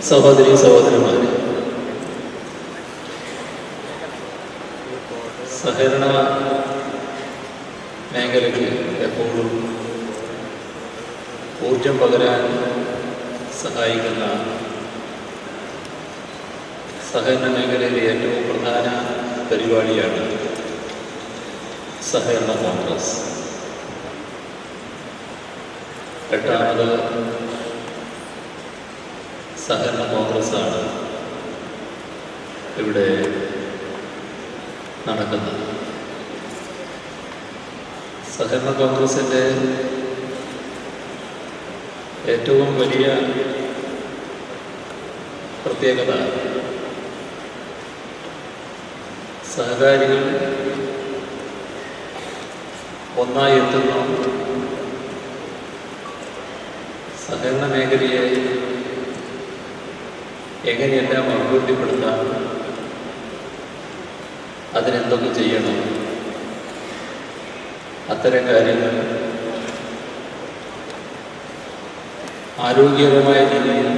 സഹോദരി സഹോദരന്മാരെ, സഹകരണ മേഖലയ്ക്ക് എപ്പോഴും ഊർജം പകരാൻ സഹായിക്കുന്ന സഹകരണ മേഖലയിലെ ഏറ്റവും പ്രധാന പരിപാടിയാണ് സഹകരണ കോൺഗ്രസ്. എട്ടാമത് സഹകരണ കോൺഗ്രസ്സാണ് ഇവിടെ നടക്കുന്നത്. സഹകരണ കോൺഗ്രസിൻ്റെ ഏറ്റവും വലിയ പ്രത്യേകത സഹകാരികൾ ഒന്നായി എത്തുന്നു, സഹകരണ മേഖലയെ എങ്ങനെയെല്ലാം അഭിവൃദ്ധിപ്പെടുത്താം, അതിനെന്തൊക്കെ ചെയ്യണം, അത്തരം കാര്യങ്ങൾ ആരോഗ്യകരമായ രീതിയിൽ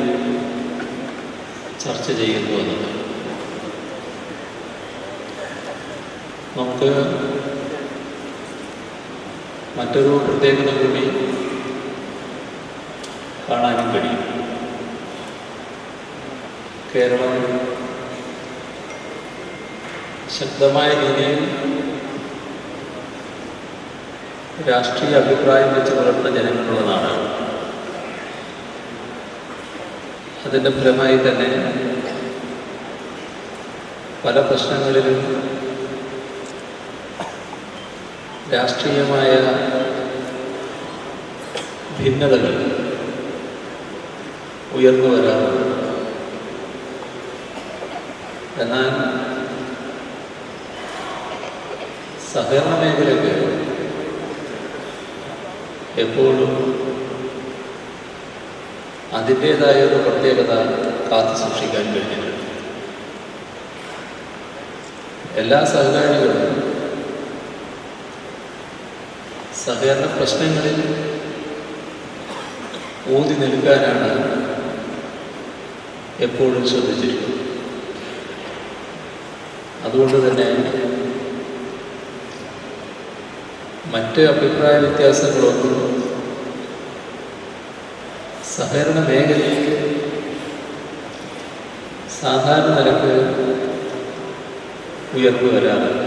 ചർച്ച ചെയ്യുന്നു എന്നത്. നമുക്ക് മറ്റൊരു പ്രത്യേകത കൂടി കാണാനും കഴിയും. കേരളം ശക്തമായ രീതിയിൽ രാഷ്ട്രീയ അഭിപ്രായം വെച്ച് പുലർത്തുന്ന ജനങ്ങളുള്ള നാടാണ്. അതിൻ്റെ ഫലമായി തന്നെ പല പ്രശ്നങ്ങളിലും രാഷ്ട്രീയമായ ഭിന്നതകൾ ഉയർന്നു വരാറുണ്ട്. എന്നാൽ സഹകരണ മേഖലയ്ക്ക് എപ്പോഴും അതിൻ്റേതായ ഒരു പ്രത്യേകത കാത്തു സൂക്ഷിക്കാൻ കഴിഞ്ഞിട്ടുണ്ട്. എല്ലാ സഹകാരികളും സഹകരണ പ്രശ്നങ്ങളിൽ ഊതി നിൽക്കാനാണ് എപ്പോഴും ശ്രദ്ധിച്ചിരിക്കുന്നത്. അതുകൊണ്ട് തന്നെ മറ്റ് അഭിപ്രായ വ്യത്യാസങ്ങളൊന്നും സഹകരണ മേഖലയിൽ സാധാരണ നിലക്ക് ഉയർന്നു വരാറില്ല.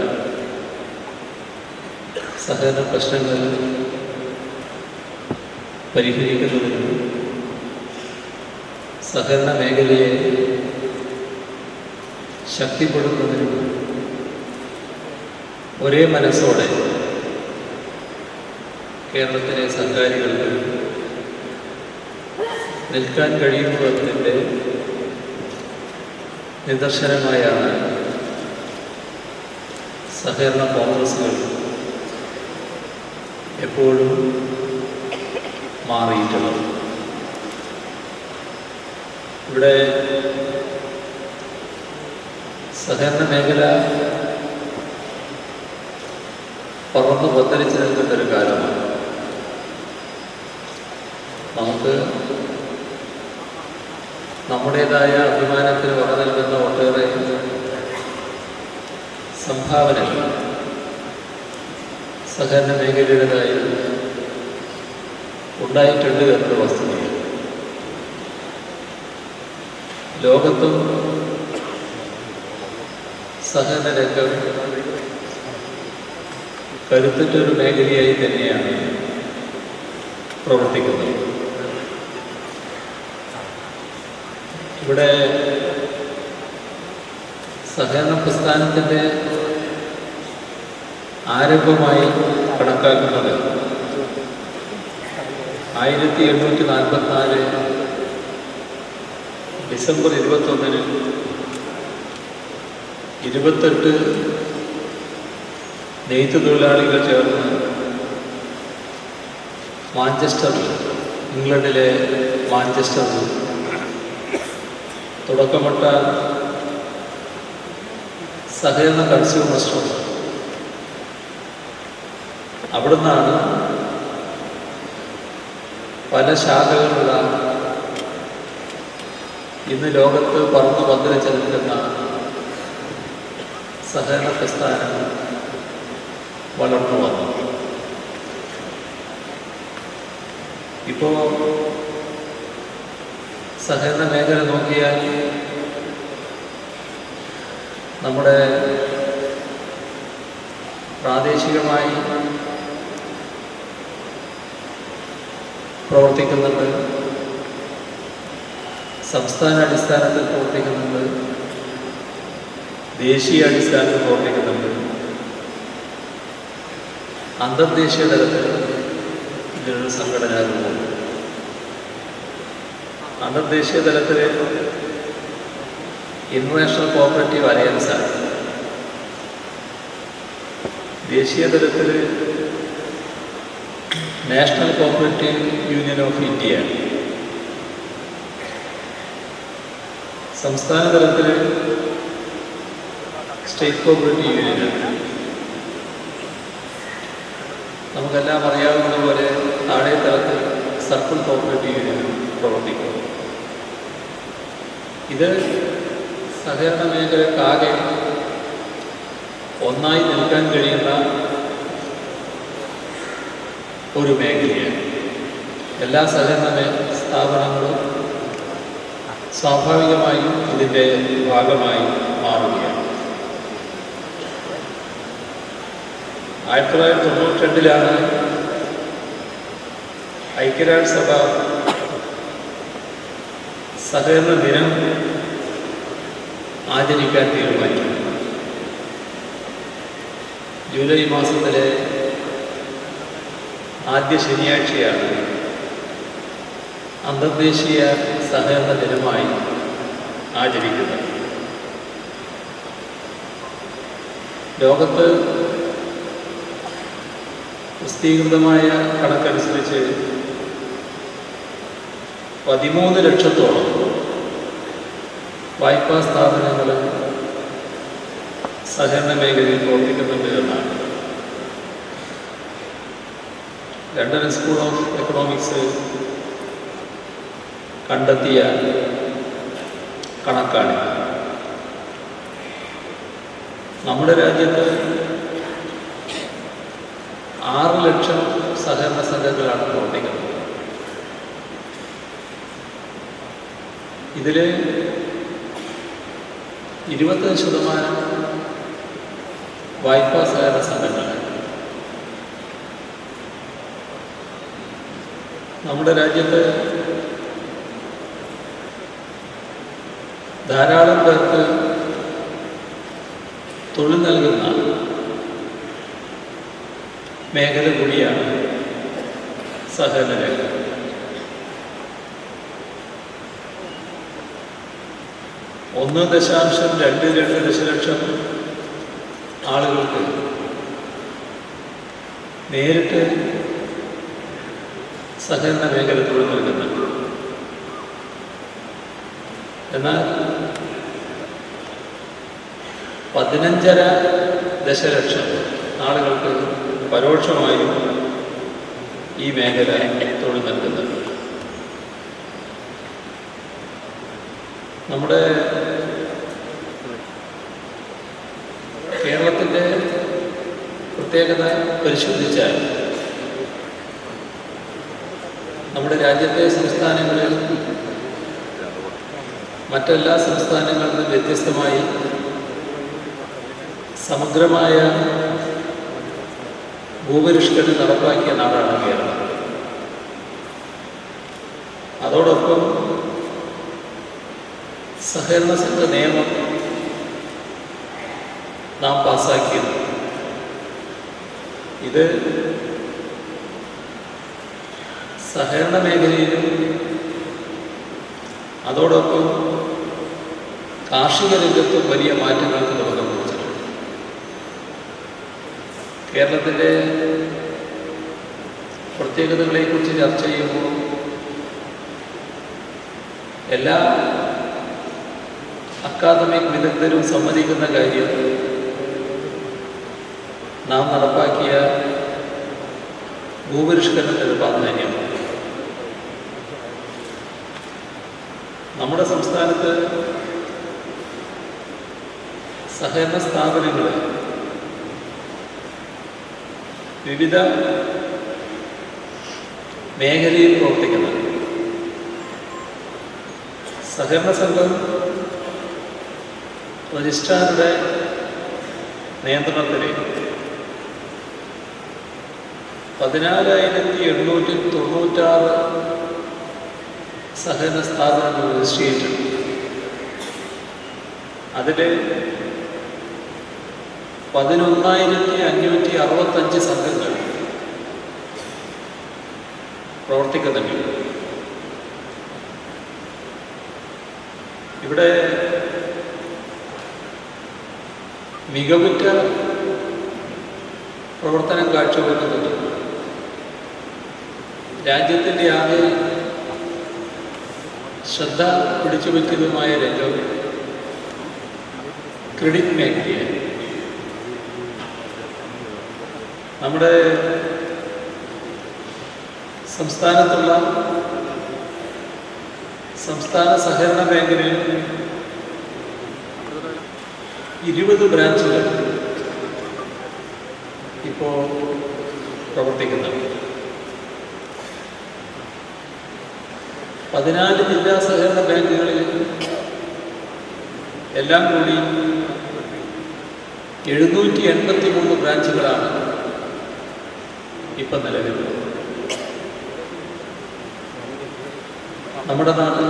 സഹകരണ പ്രശ്നങ്ങൾ പരിഹരിക്കുന്നതിനും സഹകരണ മേഖലയെ ശക്തിപ്പെടുത്തുന്നതിനും ഒരേ മനസ്സോടെ കേരളത്തിലെ സഹകാരികൾക്ക് നിൽക്കാൻ കഴിയുന്നു എന്നതിൻ്റെ നിദർശനമായാണ് സഹകരണ കോൺഗ്രസുകൾ എപ്പോഴും മാറിയിട്ടുള്ളത്. ഇവിടെ സഹകരണ മേഖല പറന്ന് പന്തലിച്ച് നിൽക്കുന്നൊരു കാലമാണ്. നമുക്ക് നമ്മുടേതായ അഭിമാനത്തിന് വക നൽകുന്ന ഒട്ടേറെ സംഭാവനകൾ സഹകരണ മേഖലയുടേതായി ഉണ്ടായിട്ടുണ്ട് എന്നത് വസ്തുതയാണ്. ലോകത്തും സഹകരണ രംഗം കരുത്തുറ്റൊരു മേഖലയായി തന്നെയാണ് പ്രവർത്തിക്കുന്നത്. ഇവിടെ സഹകരണ പ്രസ്ഥാനത്തിൻ്റെ ആരംഭമായി കണക്കാക്കുന്നത് 1844 ഡിസംബർ 21-ന് 28 നെയ്ത്ത് തൊഴിലാളികൾ ചേർന്ന് മാഞ്ചസ്റ്ററിൽ, ഇംഗ്ലണ്ടിലെ മാഞ്ചസ്റ്ററിൽ തുടക്കമിട്ട സഹകരണ കൺസ്യൂമേഴ്സ് ട്രസ്റ്റ്. അവിടുന്നാണ് പല ശാഖകളുള്ള ഇന്ന് ലോകത്ത് പറന്നു പന്തലിച്ച് നിൽക്കുന്ന സഹകരണ പ്രസ്ഥാനം വളർന്നു വന്നു. ഇപ്പോൾ സഹകരണ മേഖല നോക്കിയാൽ നമ്മുടെ പ്രാദേശികമായി പ്രവർത്തിക്കുന്നുണ്ട്, സംസ്ഥാന അടിസ്ഥാനത്തിൽ പ്രവർത്തിക്കുന്നുണ്ട്, ദേശീയ അടിസ്ഥാനത്തിൽ പ്രവർത്തിക്കുന്നുണ്ട്, അന്തർദേശീയ തലത്തിൽ ഇതിനൊരു സംഘടനാ രൂപമുണ്ട്. അന്തർദേശീയ തലത്തിൽ ഇന്റർനാഷണൽ കോഓപ്പറേറ്റീവ് അലയൻസാണ്. ദേശീയ തലത്തിൽ നാഷണൽ കോഓപ്പറേറ്റീവ് യൂണിയൻ ഓഫ് ഇന്ത്യയാണ്. സംസ്ഥാന തലത്തിൽ സ്റ്റേറ്റ് കോഓപ്പറേറ്റീവ് യൂണിയനാണ്. നമുക്കെല്ലാം അറിയാവുന്നതുപോലെ താഴെ തലത്തിൽ സർക്കിൾ കോഓപ്പറേറ്റീവ് യൂണിയൻ പ്രവർത്തിക്കുന്നു. ഇത് സഹകരണ മേഖലക്കാകെ ഒന്നായി നിൽക്കാൻ കഴിയുന്ന ഒരു മേഖലയാണ്. എല്ലാ സഹകരണ സ്ഥാപനങ്ങളും സ്വാഭാവികമായും ഇതിൻ്റെ ഭാഗമായി മാറുകയാണ്. 1992 ഐക്യരാഷ്ട്രസഭ സഹകരണ ദിനം ആചരിക്കാൻ തീരുമാനിച്ചു. ജൂലൈ മാസത്തിലെ ആദ്യ ശനിയാഴ്ചയാണ് അന്തർദേശീയ സഹകരണ ദിനമായി ആചരിക്കുന്നത്. ലോകത്ത് പ്രസിദ്ധീകൃതമായ കണക്കനുസരിച്ച് 13 ലക്ഷത്തോളം വായ്പാ സ്ഥാപനങ്ങൾ സഹകരണ മേഖലയിൽ പ്രവർത്തിക്കുന്നുണ്ട് എന്നാണ് ലണ്ടൻ സ്കൂൾ ഓഫ് എക്കണോമിക്സ് കണ്ടെത്തിയ കണക്കാണ്. നമ്മുടെ രാജ്യത്ത് 6 ലക്ഷം സഹകരണ സംഘങ്ങളാണ് പ്രവർത്തിക്കുന്നത്. ഇതിൽ 20% വായ്പാ സഹകരണ സംഘങ്ങളാണ്. നമ്മുടെ രാജ്യത്ത് ധാരാളം പേർക്ക് തൊഴിൽ നൽകുന്ന മേഖല കൂടിയാണ് സഹകരണ മേഖല. $1.22 ദശലക്ഷം ആളുകൾക്ക് നേരിട്ട് സഹകരണ മേഖല തൊഴിൽ നൽകുന്നുണ്ട്. എന്നാൽ 15.5 ദശലക്ഷം ആളുകൾക്ക് പരോക്ഷമായും ഈ മേഖല തൊഴിൽ നൽകുന്നുണ്ട്. നമ്മുടെ കേരളത്തിൻ്റെ പ്രത്യേകത പരിശോധിച്ചാൽ നമ്മുടെ രാജ്യത്തെ സംസ്ഥാനങ്ങളിൽ മറ്റെല്ലാ സംസ്ഥാനങ്ങളിൽ നിന്നും വ്യത്യസ്തമായി സമഗ്രമായ ഭൂപരിഷ്കരണം നടപ്പാക്കിയ നാടാണ് കേരളം. അതോടൊപ്പം സഹകരണ സംഘ നിയമം നാം പാസ്സാക്കിയത്. ഇത് സഹകരണ മേഖലയിലും അതോടൊപ്പം കാർഷിക രംഗത്തും വലിയ മാറ്റങ്ങൾക്ക് തുടക്കം കുറിച്ചിട്ടുണ്ട്. കേരളത്തിൻ്റെ പ്രത്യേകതകളെക്കുറിച്ച് ചർച്ച ചെയ്യുമ്പോൾ എല്ലാ അക്കാദമിക് വിദഗ്ധരും സമ്മതിക്കുന്ന കാര്യം നാം നടപ്പാക്കിയ ഭൂപരിഷ്കരണത്തിന് പ്രാധാന്യമാണ്. നമ്മുടെ സംസ്ഥാനത്ത് സഹകരണ സ്ഥാപനങ്ങൾ വിവിധ മേഖലയിൽ പ്രവർത്തിക്കുന്നത്. സഹകരണ സംഘം രജിസ്ട്രാറുടെ നിയന്ത്രണത്തിൽ 14,896 സഹകരണ സ്ഥാപനങ്ങൾ രജിസ്റ്റർ ചെയ്തിട്ടുണ്ട്. അതിൽ 11,565 സംഘങ്ങൾ പ്രവർത്തിക്കുന്നുണ്ട്. ഇവിടെ മികവുറ്റ പ്രവർത്തനം കാഴ്ചവെക്കുന്നുണ്ട്. രാജ്യത്തിൻ്റെ ആകെ ശ്രദ്ധ പിടിച്ചുപറ്റിയതുമായ രംഗം ക്രെഡിറ്റ് മേഖലയാണ്. നമ്മുടെ സംസ്ഥാനത്തുള്ള സംസ്ഥാന സഹകരണ ബാങ്കിന് 20 ബ്രാഞ്ചുകൾ ഇപ്പോൾ പ്രവർത്തിക്കുന്നുണ്ട്. 14 ജില്ലാ സഹകരണ ബാങ്കുകളിൽ എല്ലാം കൂടി 783 ബ്രാഞ്ചുകളാണ് ഇപ്പം നിലവിലുള്ളത്. നമ്മുടെ നാട്ടിൽ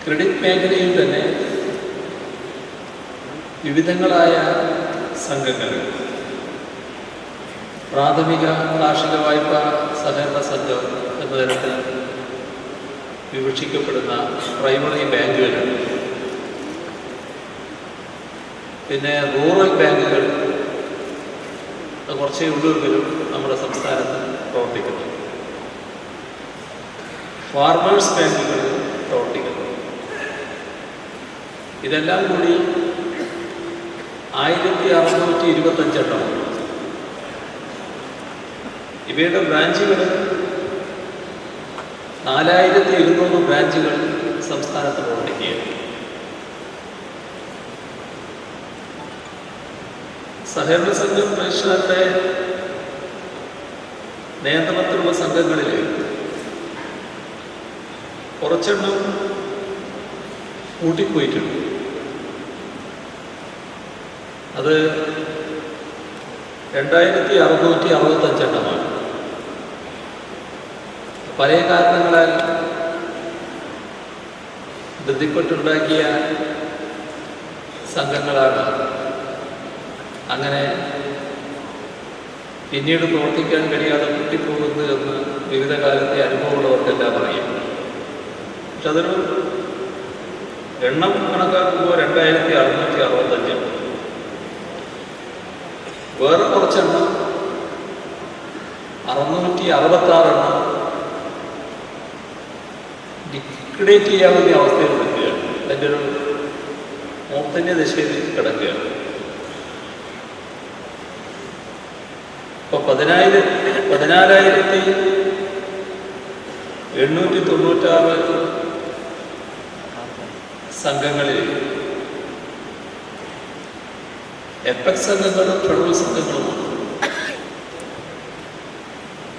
ക്രെഡിറ്റ് മേഖലയിൽ തന്നെ വിവിധങ്ങളായ സംഘങ്ങൾ, പ്രാഥമിക കാർഷിക വായ്പാ സഹകരണ സംഘം എന്ന തരത്തിൽ വിവക്ഷിക്കപ്പെടുന്ന പ്രൈമറി ബാങ്കുകളുണ്ട്. പിന്നെ റൂറൽ ബാങ്കുകൾ കുറച്ചേ ഉള്ളൂവെങ്കിലും നമ്മുടെ സംസ്ഥാനത്ത് പ്രവർത്തിക്കുന്നു. ഫാർമേഴ്സ് ബാങ്കുകൾ പ്രവർത്തിക്കുന്നു. ഇതെല്ലാം കൂടി 1625 എണ്ണമാണ്. ഇവയുടെ ബ്രാഞ്ചുകൾ 4700 ബ്രാഞ്ചുകൾ സംസ്ഥാനത്ത് പ്രവർത്തിക്കുകയാണ്. സഹകരണ സംഘം രജിസ്ട്രാറുടെ നിയന്ത്രണത്തിലുള്ള സംഘങ്ങളിൽ കുറച്ചെണ്ണം കൂട്ടിപ്പോയിട്ടുണ്ട്. അത് 2665 എണ്ണമാണ്. പല കാരണങ്ങളാൽ ബന്ധപ്പെട്ടുണ്ടാക്കിയ സംഘങ്ങളാണ് അങ്ങനെ പിന്നീട് പ്രവർത്തിക്കാൻ കഴിയാതെ പൊട്ടിപ്പോകുന്നത് എന്ന് വിവിധ കാലത്തെ അനുഭവമുള്ളവർക്കെല്ലാം അറിയാം. പക്ഷെ അതൊരു എണ്ണം കണക്കാക്കുമ്പോൾ 2665. വേറെ കുറച്ചെണ്ണം 666 എണ്ണം ലിക്വിഡേറ്റ് ചെയ്യാവുന്ന അവസ്ഥയിൽ നിൽക്കുകയാണ്. അതിൻ്റെ ഒരു മൂർധന്യ ദിശയിൽ കിടക്കുകയാണ്. ഇപ്പോൾ 14,896 സംഘങ്ങളിൽ എപെക്സ് സംഘങ്ങളും ഫെഡറൽ സംഘങ്ങളുമാണ്.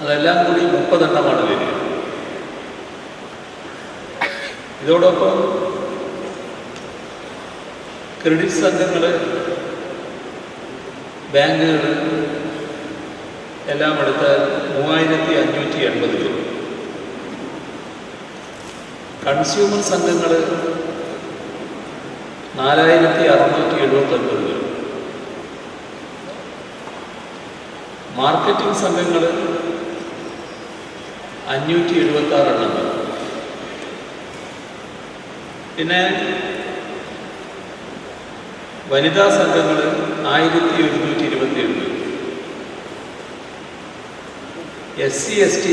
അതെല്ലാം കൂടി 30 എണ്ണമാണ് വരിക. ഇതോടൊപ്പം ക്രെഡിറ്റ് സംഘങ്ങൾ, ബാങ്കുകൾ എല്ലാം എടുത്താൽ 3580 വരും. കൺസ്യൂമർ സംഘങ്ങൾ 4679 വരും. മാർക്കറ്റിംഗ് സംഘങ്ങൾ 576 എണ്ണം വരും. പിന്നെ വനിതാ സംഘങ്ങൾ 1127 വരും. SC/ST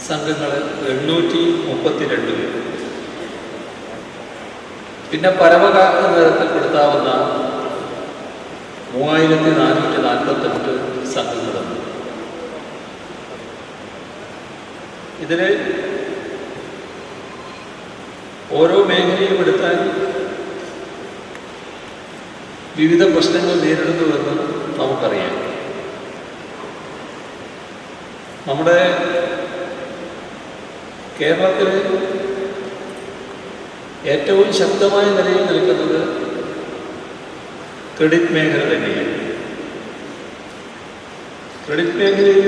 സംഘങ്ങൾ 832 വരും. പിന്നെ പരമകാല നിരത്തിൽപ്പെടുത്താവുന്ന 3448 സംഘങ്ങളുണ്ട്. ഇതിൽ ഓരോ മേഖലയും എടുത്താൽ വിവിധ പ്രശ്നങ്ങൾ നേരിടുന്നുവെന്ന് നമുക്കറിയാം. നമ്മുടെ കേരളത്തിൽ ഏറ്റവും ശക്തമായ നിലയിൽ നിൽക്കുന്നത് ക്രെഡിറ്റ് മേഖല തന്നെയാണ്. ക്രെഡിറ്റ് മേഖലയിൽ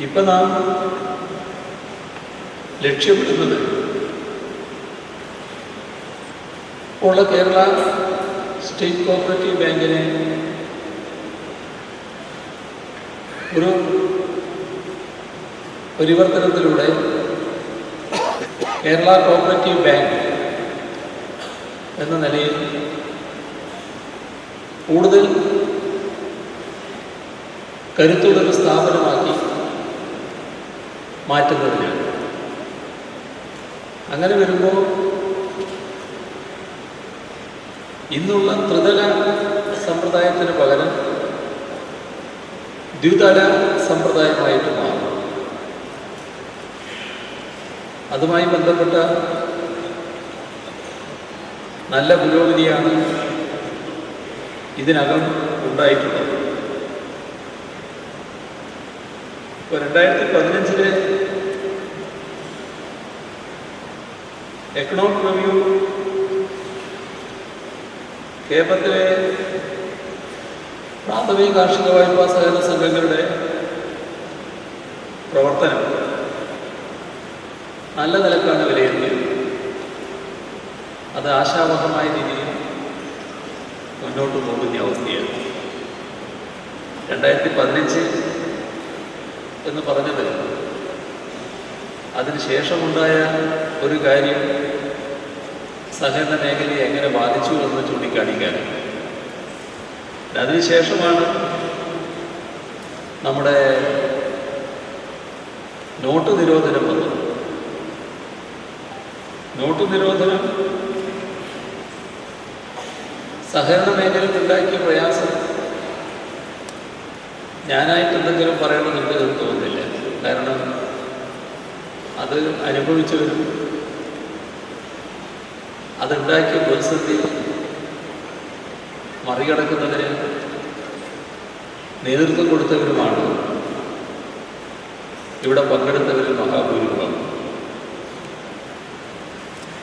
ഇപ്പം നാം ലക്ഷ്യമിടുന്നത് ഉള്ള കേരള സ്റ്റേറ്റ് കോഓപ്പറേറ്റീവ് ബാങ്കിനെ ഒരു പരിവർത്തനത്തിലൂടെ കേരള കോഓപ്പറേറ്റീവ് ബാങ്ക് എന്ന നിലയിൽ കൂടുതൽ കരുത്തുള്ളൊരു സ്ഥാപനമാക്കി മാറ്റുന്നതിനാണ്. അങ്ങനെ വരുമ്പോൾ ഇന്നുള്ള ത്രിതല സമ്പ്രദായത്തിന് പകരം ദ്വിതല സമ്പ്രദായമായിട്ട് മാറും. അതുമായി ബന്ധപ്പെട്ട നല്ല പുരോഗതിയാണ് ഇതിനകം ഉണ്ടായിട്ടുള്ളത്. ഇപ്പോൾ 2015 എക്കണോമിക് റിവ്യൂ കേരളത്തിലെ പ്രാഥമിക കാർഷിക വായ്പാ സഹകരണ സംഘങ്ങളുടെ പ്രവർത്തനം നല്ല നിലക്കാണ് വിലയിരുത്തിയത്. അത് ആശാവഹമായ രീതിയിൽ മുന്നോട്ട് പോകുന്ന അവസ്ഥയാണ്. 2015 എന്ന് പറഞ്ഞത് അതിനുശേഷമുണ്ടായ ഒരു കാര്യം സഹകരണ മേഖലയെ എങ്ങനെ ബാധിച്ചു എന്ന് ചൂണ്ടിക്കാണിക്കാനാണ്. അതിനുശേഷമാണ് നമ്മുടെ നോട്ട് നിരോധനം വന്നത്. നോട്ട് നിരോധനം സഹകരണ മേഖലയിൽ ഉണ്ടാക്കിയ പ്രയാസം ഞാനായിട്ട് എന്തെങ്കിലും പറയണമെന്ന് എനിക്ക് തോന്നുന്നില്ല. കാരണം അത് അനുഭവിച്ചവരും അതുണ്ടാക്കിയ പ്രതിസന്ധി മറികടക്കുന്നതിന് നേതൃത്വം കൊടുത്തവരുമാണ് ഇവിടെ പങ്കെടുത്തവരിൽ മഹാഭൂരിഭാഗം.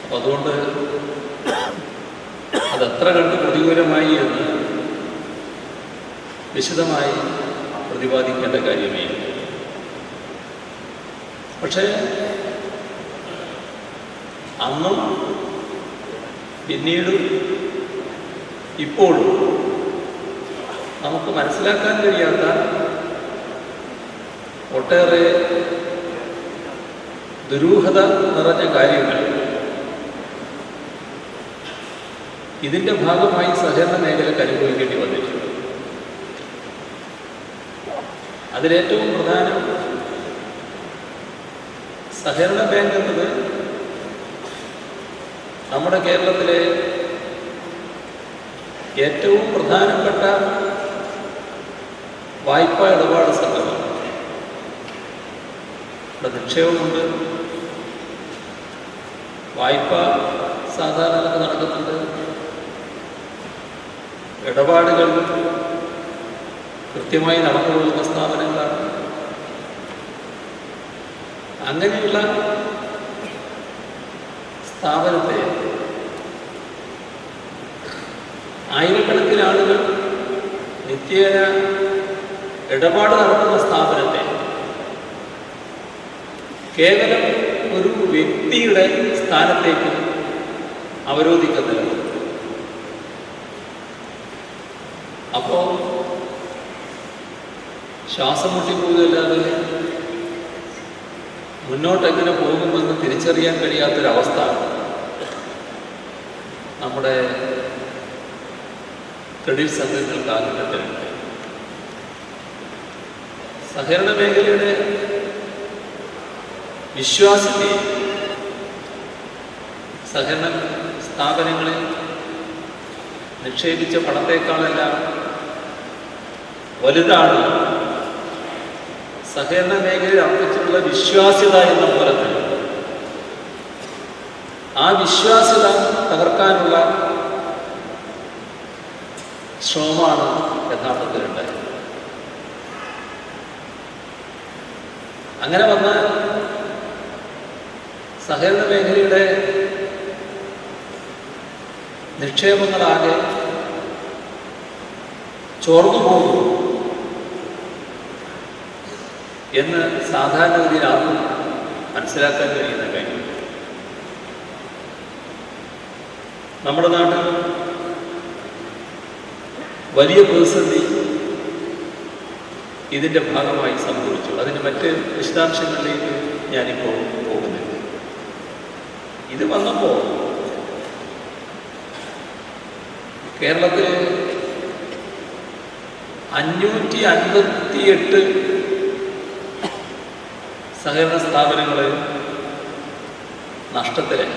അപ്പം അതുകൊണ്ട് അതെത്ര കണ്ട് പ്രതികൂലമായി എന്ന് വിശദമായി പ്രതിപാദിക്കേണ്ട കാര്യമേ. പക്ഷേ അന്നും പിന്നീട് ഇപ്പോഴും നമുക്ക് മനസ്സിലാക്കാൻ കഴിയാത്ത ഒട്ടേറെ ദുരൂഹത നിറഞ്ഞ കാര്യങ്ങൾ ഇതിൻ്റെ ഭാഗമായി സഹകരണ മേഖലയ്ക്ക് അനുഭവിക്കേണ്ടി വന്നിട്ടുണ്ട്. അതിലേറ്റവും പ്രധാനം സഹകരണ ബാങ്ക് എന്നത് നമ്മുടെ കേരളത്തിലെ ഏറ്റവും പ്രധാനപ്പെട്ട വായ്പാ ഇടപാട് സംഘമാണ്. ഇവിടെ നിക്ഷേപമുണ്ട്, വായ്പ സാധാരണ നടക്കുന്നുണ്ട്, ഇടപാടുകൾ കൃത്യമായി നടന്നു പോകുന്ന സ്ഥാപനങ്ങളാണ്. അങ്ങനെയുള്ള സ്ഥാപനത്തെ ആയിരക്കണക്കിന് ആളുകൾ നിത്യേന ഇടപാട് നടത്തുന്ന സ്ഥാപനത്തെ കേവലം ഒരു വ്യക്തിയുടെ സ്ഥാനത്തേക്ക് അവരോധിക്കുന്നില്ല. അപ്പോൾ ശ്വാസം മുട്ടിപ്പോകുകയല്ലാതെ മുന്നോട്ടെങ്ങനെ പോകുമെന്ന് തിരിച്ചറിയാൻ കഴിയാത്തൊരവസ്ഥ നമ്മുടെ ക്രെഡിറ്റ് സംഘങ്ങൾക്ക് ആകെപ്പെട്ടിട്ടുണ്ട്. സഹകരണ മേഖലയുടെ വിശ്വാസത്തെ സഹകരണ സ്ഥാപനങ്ങളിൽ നിക്ഷേപിച്ച പണത്തേക്കാളെല്ലാം വലുതാണ് സഹകരണ മേഖലയിൽ അർപ്പിച്ചിട്ടുള്ള വിശ്വാസ്യത എന്ന മൂലത്തിൽ ആ വിശ്വാസ്യത തകർക്കാനുള്ള ശ്രമമാണ് യഥാർത്ഥത്തിലുണ്ടായത്. അങ്ങനെ വന്ന സഹകരണ മേഖലയുടെ നിക്ഷേപങ്ങളാകെ ചോർന്നു പോകും എന്ന് സാധാരണഗതിയിൽ ആർക്കും മനസ്സിലാക്കാൻ കഴിയുന്ന കാര്യം. നമ്മുടെ നാട്ടിൽ വലിയ പ്രതിസന്ധി ഇതിൻ്റെ ഭാഗമായി സംഭവിച്ചു. അതിന് മറ്റ് വിശദാംശങ്ങളിലേക്ക് ഞാനിപ്പോൾ പോകുന്നില്ല. ഇത് വന്നപ്പോൾ കേരളത്തിൽ 558 സഹകരണ സ്ഥാപനങ്ങൾ നഷ്ടത്തിലായി.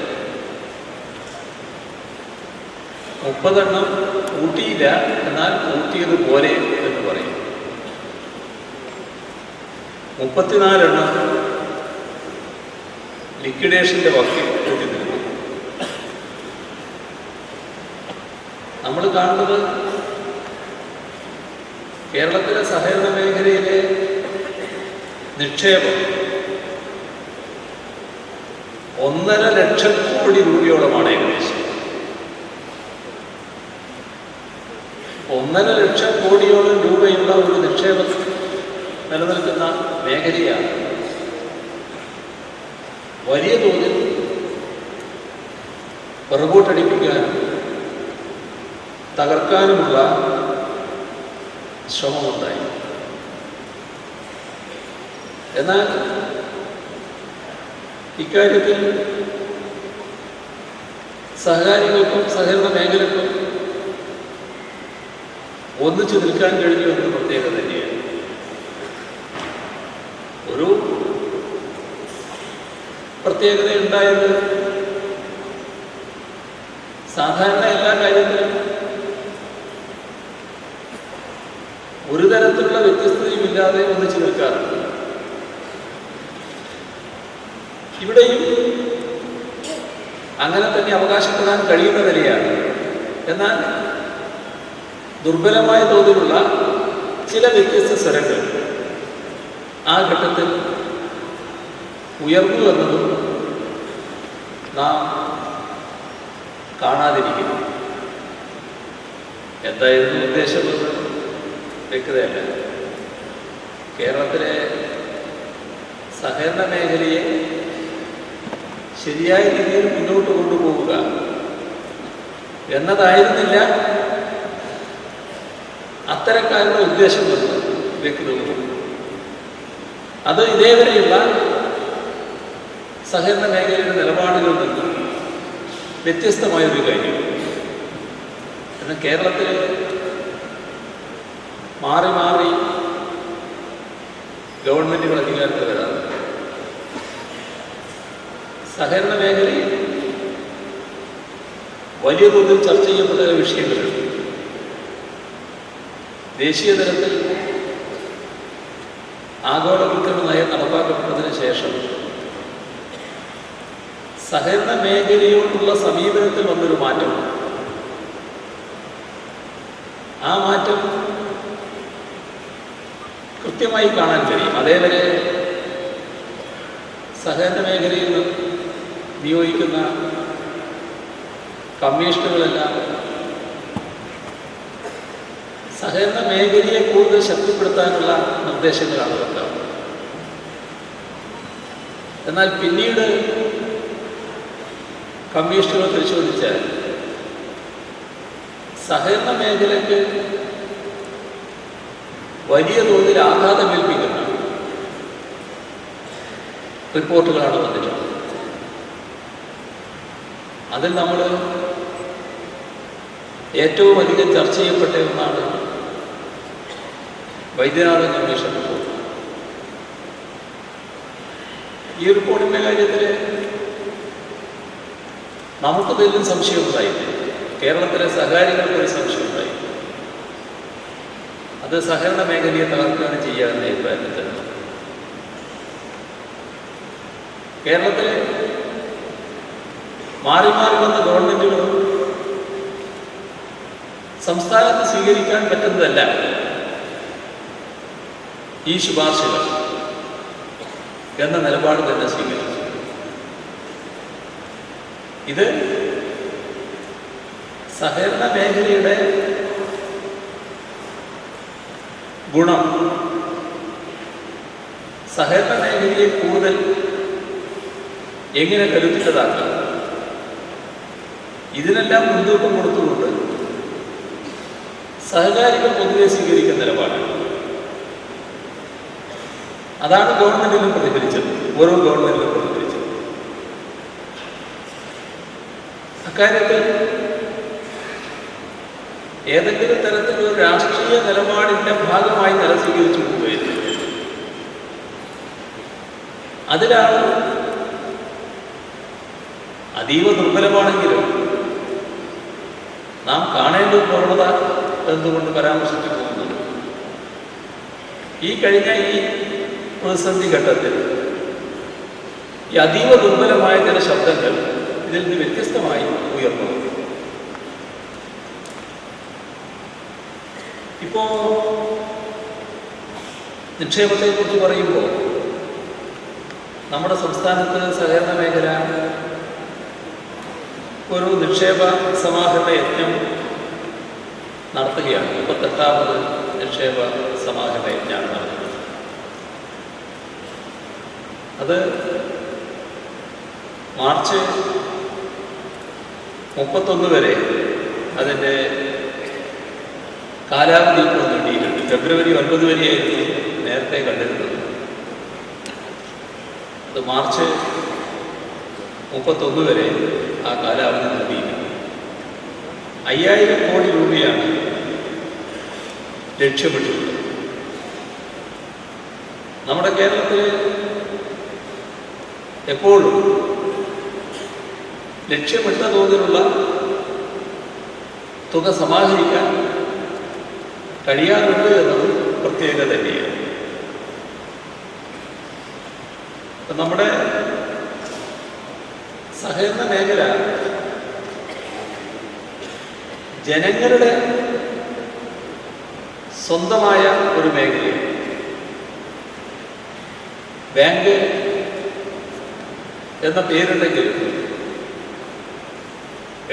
30 എണ്ണം കൂട്ടിയില്ല, എന്നാൽ കൂട്ടിയതുപോലെ എന്ന് പറയും. 34 എണ്ണം ലിക്വിഡേഷന്റെ വക്കിൽ കൂട്ടി നിന്നു. നമ്മൾ കാണുന്നത് കേരളത്തിലെ സഹകരണ മേഖലയിലെ നിക്ഷേപം 1.5 ലക്ഷം കോടി രൂപയോളമാണ്. ഏകദേശം 1.5 ലക്ഷം കോടിയോളം രൂപയുള്ള ഒരു നിക്ഷേപം നിലനിൽക്കുന്ന മേഖലയാണ് വലിയ തോതിൽ പുറകോട്ടടിപ്പിക്കാനും തകർക്കാനുമുള്ള ശ്രമമുണ്ടായി. എന്നാൽ ഇക്കാര്യത്തിൽ സഹകാരികൾക്കും സഹകരണ മേഖലക്കും ഒന്നിച്ചു നിൽക്കാൻ കഴിഞ്ഞു എന്ന പ്രത്യേകത തന്നെയാണ്. ഒരു പ്രത്യേകത ഉണ്ടായത് സാധാരണ എല്ലാ കാര്യത്തിലും ഒരു തരത്തിലുള്ള വ്യത്യസ്തതയും ഇല്ലാതെ ഒന്നിച്ചു നിൽക്കാറുണ്ട്. ഇവിടെയും അങ്ങനെ തന്നെ അവകാശപ്പെടാൻ കഴിയുന്ന നിലയാണ്. എന്നാൽ ദുർബലമായ തോതിലുള്ള ചില വ്യത്യസ്ത സ്വരങ്ങൾ ആ ഘട്ടത്തിൽ ഉയർന്നു എന്നതും നാം കാണാതിരിക്കുന്നു. എന്തായിരുന്നു ഉദ്ദേശമെന്ന് വ്യക്തതയല്ല. കേരളത്തിലെ സഹകരണ മേഖലയെ ശരിയായ രീതിയിൽ മുന്നോട്ട് കൊണ്ടുപോവുക എന്നതായിരുന്നില്ല അത്തരക്കാരുടെ ഉദ്ദേശം എന്ന് വ്യക്തതയുണ്ട്. അത് ഇതേവരെയുള്ള സഹകരണ മേഖലയുടെ നിലപാടുകളിൽ നിന്ന് വ്യത്യസ്തമായൊരു കാര്യം. എന്നാൽ കേരളത്തിൽ മാറി മാറി ഗവൺമെൻറ്റുകൾ അധികാരത്തിൽ വരാറുണ്ട്. സഹകരണ മേഖലയിൽ വലിയ തോതിൽ ചർച്ച ചെയ്യപ്പെട്ട വിഷയങ്ങളുണ്ട്. ദേശീയ തലത്തിൽ ആഗോളവൽക്കരണ നയം നടപ്പാക്കപ്പെട്ടതിന് ശേഷം സഹകരണ മേഖലയോടുള്ള സമീപനത്തിൽ വന്നൊരു മാറ്റം. ആ മാറ്റം കൃത്യമായി കാണാൻ കഴിയും. അതേവരെ സഹകരണ മേഖലയിൽ നിയോഗിക്കുന്ന കമ്മീഷനുകളെല്ലാം സഹകരണ മേഖലയെ കൂടുതൽ ശക്തിപ്പെടുത്താനുള്ള നിർദ്ദേശങ്ങളാണ് വെക്കാറ്. എന്നാൽ പിന്നീട് കമ്മീഷനുകൾ പരിശോധിച്ചാൽ സഹകരണ മേഖലയ്ക്ക് വലിയ തോതിൽ ആഘാതമേൽപ്പിക്കുന്ന റിപ്പോർട്ടുകളാണ് വന്നിട്ടുള്ളത്. അതിൽ നമ്മൾ ഏറ്റവും അധികം ചർച്ച ചെയ്യപ്പെട്ട ഒന്നാണ് വൈദ്യനാഥൻ കമ്മീഷൻ റിപ്പോർട്ട്. ഈ റിപ്പോർട്ടിൻ്റെ കാര്യത്തിൽ നമുക്ക് വലിയ സംശയമുണ്ടായില്ല. കേരളത്തിലെ സഹകാരികൾക്ക് ഒരു സംശയമുണ്ടായി. അത് സഹകരണ മേഖലയെ തകർക്കുകയാണ് ചെയ്യാമെന്ന അഭിപ്രായത്തിൽ. കേരളത്തിലെ മാറി മാറി വന്ന ഗവൺമെന്റുകൾ സംസ്ഥാനത്ത് സ്വീകരിക്കാൻ പറ്റുന്നതല്ല ഈ ശുപാർശകൾ എന്ന നിലപാട് തന്നെ സ്വീകരിച്ചു. ഇത് സഹകരണ മേഖലയുടെ ഗുണം, സഹകരണ മേഖലയെ കൂടുതൽ എങ്ങനെ കരുത്തുറ്റതാക്കാം, ഇതിനെല്ലാം മുൻതൂക്കം കൊടുത്തുകൊണ്ട് സഹകാരികൾ പൊതുവെ സ്വീകരിക്കുന്ന നിലപാടാണ്. അതാണ് ഗവൺമെന്റിലും പ്രതിഫലിച്ചത്, ഓരോ ഗവൺമെന്റിലും പ്രതിഫലിച്ചത്. അക്കാര്യത്തിൽ ഏതെങ്കിലും തരത്തിലൊരു രാഷ്ട്രീയ നിലപാടിന്റെ ഭാഗമായി നില സ്വീകരിച്ചു പോവുകയില്ല. അതിലാണ് അതീവ ദുർബലമാണെങ്കിലും നാം കാണേണ്ട പ്രവണത എന്തുകൊണ്ട് പരാമർശിച്ചു പോകുന്നത്. ഈ കഴിഞ്ഞ ഈ പ്രതിസന്ധി ഘട്ടത്തിൽ ഈ അതീവ ദുർബലമായ ചില ശബ്ദങ്ങൾ ഇതിൽ നിന്ന് വ്യത്യസ്തമായി ഉയർന്നു. ഇപ്പോ നിക്ഷേപത്തെക്കുറിച്ച് പറയുമ്പോൾ നമ്മുടെ സംസ്ഥാനത്ത് സഹകരണ മേഖല ഒരു നിക്ഷേപ സമാഹരണ യജ്ഞം നടത്തുകയാണ്. 38ാമത് നിക്ഷേപ സമാഹരണ യജ്ഞമാണ് നടത്തുന്നത്. അത് മാർച്ച് 31 വരെ അതിൻ്റെ കാലാവധി ഇപ്പോൾ നീട്ടിയിട്ടുണ്ട്. ഫെബ്രുവരി 9 വരെയായിരുന്നു നേരത്തെ കണ്ടിരുന്നത്. അത് മാർച്ച് 31 വരെ ആ കാലാവധി നീട്ടിയിട്ടുണ്ട്. 5000 കോടി രൂപയാണ് ലക്ഷ്യമിട്ടിട്ടുള്ളത്. നമ്മുടെ കേരളത്തിൽ എപ്പോഴും ലക്ഷ്യമിട്ട തോതിലുള്ള തുക സമാഹരിക്കാൻ കഴിയാറുണ്ട് എന്നത് പ്രത്യേകത തന്നെയാണ്. നമ്മുടെ സഹകരണ മേഖല ജനങ്ങളുടെ സ്വന്തമായ ഒരു മേഖലയാണ്. ബാങ്ക് എന്ന പേരുണ്ടെങ്കിലും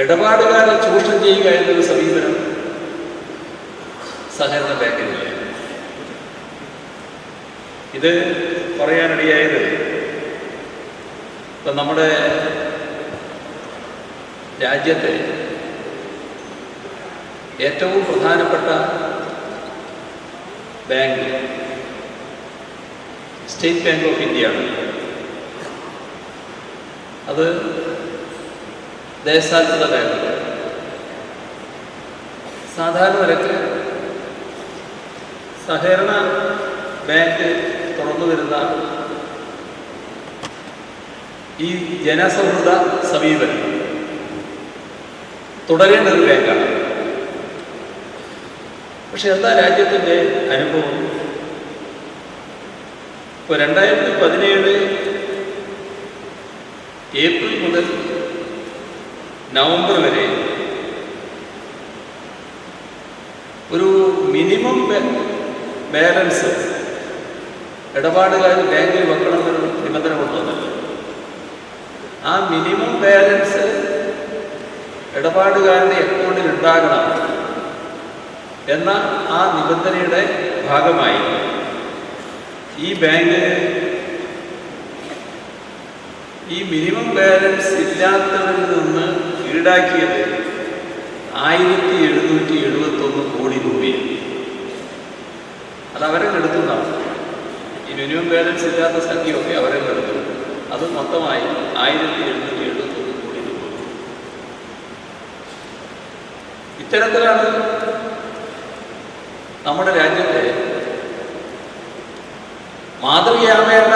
ഇടപാടുകാരെ ചൂഷണം ചെയ്യുക എന്നൊരു സമീപനം സഹകരണ ബാങ്കിനില്ല. ഇത് പറയാനിടയായത് ഇപ്പം നമ്മുടെ രാജ്യത്തെ ഏറ്റവും പ്രധാനപ്പെട്ട bank state bank of India ആണ്. അത് ദേശസാൽകൃത ബാങ്ക്. സാധാരണ നിരക്ക് സഹകരണ ബാങ്ക് തുറന്നു വരുന്ന ഈ ജനസൗഹൃദ സമീപനം തുടരേണ്ട ഒരു ബാങ്കാണ്. പക്ഷെ എന്താ രാജ്യത്തിൻ്റെ അനുഭവം? ഇപ്പോൾ 2017 ഏപ്രിൽ മുതൽ നവംബർ വരെ ഒരു മിനിമം ബാലൻസ് ഇടപാടുകാർ ബാങ്കിൽ വെക്കണമെന്നൊരു നിബന്ധന കൊണ്ടുവന്നല്ലോ. ആ മിനിമം ബാലൻസ് ഇടപാടുകാരുടെ അക്കൗണ്ടിൽ ഉണ്ടാകണം എന്ന ആ നിബന്ധനയുടെ ഭാഗമായി ഈ ബാങ്ക് ഈ മിനിമം ബാലൻസ് ഇല്ലാത്തവരിൽ നിന്ന് ഈടാക്കിയത് 1771 കോടി രൂപയാണ്. അത് അവരെ എടുക്കുന്നതാണ്. ഈ മിനിമം ബാലൻസ് ഇല്ലാത്ത സംഖ്യയൊക്കെ അവരെ എടുക്കും. അത് മൊത്തമായി 1771 കോടി രൂപ. ഇത്തരത്തിലാണ് നമ്മുടെ രാജ്യത്തെ മാതൃകയാവേണ്ട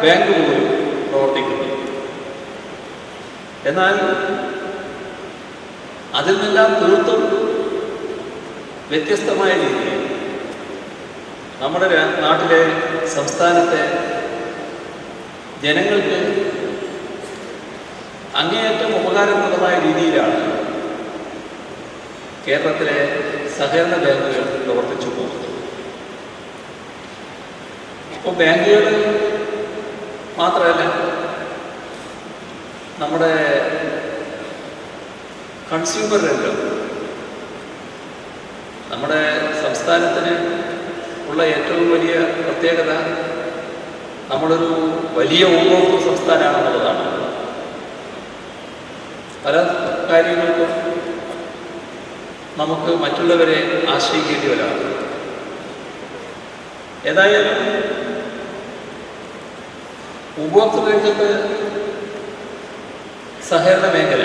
ബാങ്ക് പോലും പ്രവർത്തിക്കുന്നത്. എന്നാൽ അതിൽ നിന്നെല്ലാം തീർത്തും വ്യത്യസ്തമായ രീതിയിൽ നമ്മുടെ നാട്ടിലെ സംസ്ഥാനത്തെ ജനങ്ങൾക്ക് അങ്ങേയറ്റം ഉപകാരപ്രദമായ രീതിയിലാണ് കേരളത്തിലെ സഹകരണ ബാങ്കുകൾ പ്രവർത്തിച്ചു പോകുന്നത്. ഇപ്പോൾ ബാങ്കുകൾ മാത്രമല്ല, നമ്മുടെ കൺസ്യൂമർ രംഗം, നമ്മുടെ സംസ്ഥാനത്തിന് ഉള്ള ഏറ്റവും വലിയ പ്രത്യേകത നമ്മളൊരു വലിയ ഉപഭോക്തൃ സംസ്ഥാനമാണെന്നുള്ളതാണ്. പല കാര്യങ്ങൾക്കും നമുക്ക് മറ്റുള്ളവരെ ആശ്രയിക്കേണ്ടി വരാറുണ്ട്. ഏതായാലും ഉപഭോക്തൃ രംഗത്ത് സഹകരണ മേഖല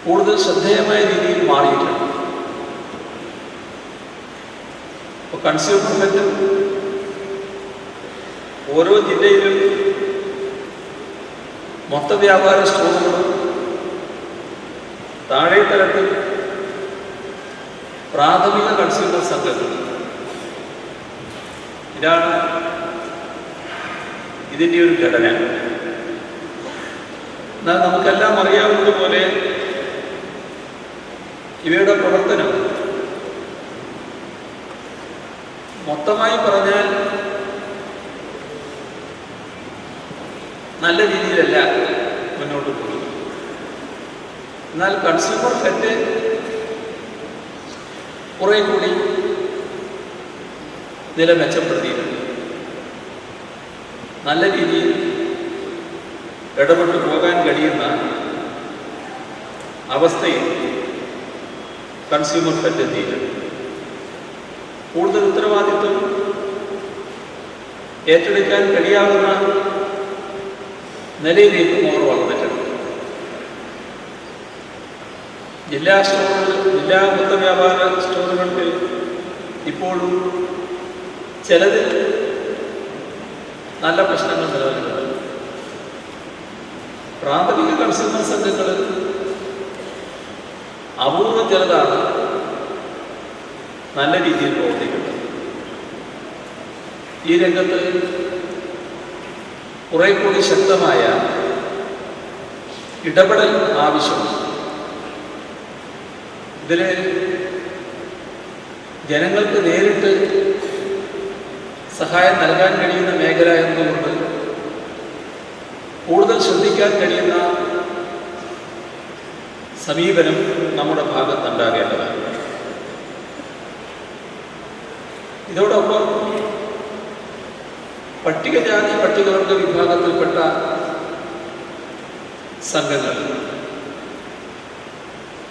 കൂടുതൽ ശ്രദ്ധേയമായ രീതിയിൽ മാറിയിട്ടുണ്ട്. ഇപ്പോൾ കൺസ്യൂമർ ഫെഡും ഓരോ ജില്ലയിലും മൊത്ത വ്യാപാര സ്റ്റോറുകളും താഴെ തലത്തിൽ പ്രാഥമിക കൺസ്യൂമർ സംഘങ്ങൾ, ഇതാണ് ഇതിൻ്റെ ഒരു ഘടന. എന്നാൽ നമുക്കെല്ലാം അറിയാവുന്നതുപോലെ ഇവയുടെ പ്രവർത്തനം മൊത്തമായി പറഞ്ഞാൽ നല്ല രീതിയിലല്ല മുന്നോട്ട് പോകുന്നത്. എന്നാൽ കൺസ്യൂമർ ഫെഡ് കുറെ കൂടി നില മെച്ചപ്പെടുത്തിയിട്ടുണ്ട്. നല്ല രീതിയിൽ ഇടപെട്ടു പോകാൻ കഴിയുന്ന അവസ്ഥയിൽ കൺസ്യൂമർ ഫെഡ് എത്തിയിട്ടുണ്ട്. കൂടുതൽ ഉത്തരവാദിത്വം ഏറ്റെടുക്കാൻ കഴിയാവുന്ന നിലയിലേക്കും അവർ വളർന്നിട്ടുണ്ട്. ജില്ലാ മൊത്ത വ്യാപാര സ്റ്റോറുകൾക്ക് ഇപ്പോഴും ചിലതിൽ നല്ല പ്രശ്നങ്ങൾ നിലനിൽക്കുന്നുണ്ട്. പ്രാഥമിക കൺസ്യൂമർ സംഘങ്ങൾ അപൂർവം ചിലതാണ് നല്ല രീതിയിൽ പ്രവർത്തിക്കുന്നത്. ഈ രംഗത്ത് കുറെ കൂടി ശക്തമായ ഇടപെടൽ ആവശ്യമാണ്. ഇതിൽ ജനങ്ങൾക്ക് നേരിട്ട് സഹായം നൽകാൻ കഴിയുന്ന മേഖല എന്നതുകൊണ്ട് കൂടുതൽ ശ്രദ്ധിക്കാൻ കഴിയുന്ന സമീപനം നമ്മുടെ ഭാഗത്തുണ്ടാകേണ്ടതാണ്. ഇതോടൊപ്പം പട്ടികജാതി പട്ടികവർഗ വിഭാഗത്തിൽപ്പെട്ട സംഘങ്ങൾ,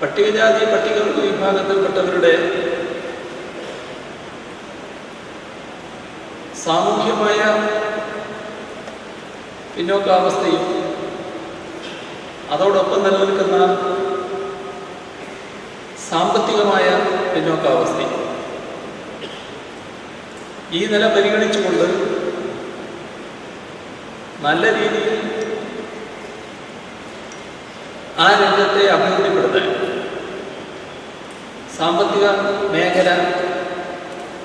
പട്ടികജാതി പട്ടികവർഗ വിഭാഗത്തിൽപ്പെട്ടവരുടെ സാമൂഹ്യമായ പിന്നോക്കാവസ്ഥയും അതോടൊപ്പം നിലനിൽക്കുന്ന സാമ്പത്തികമായ പിന്നോക്കാവസ്ഥയും ഈ നില പരിഗണിച്ചുകൊണ്ട് നല്ല രീതിയിൽ ആ രംഗത്തെ അഭിവൃദ്ധിപ്പെടുത്താൻ, സാമ്പത്തിക മേഖല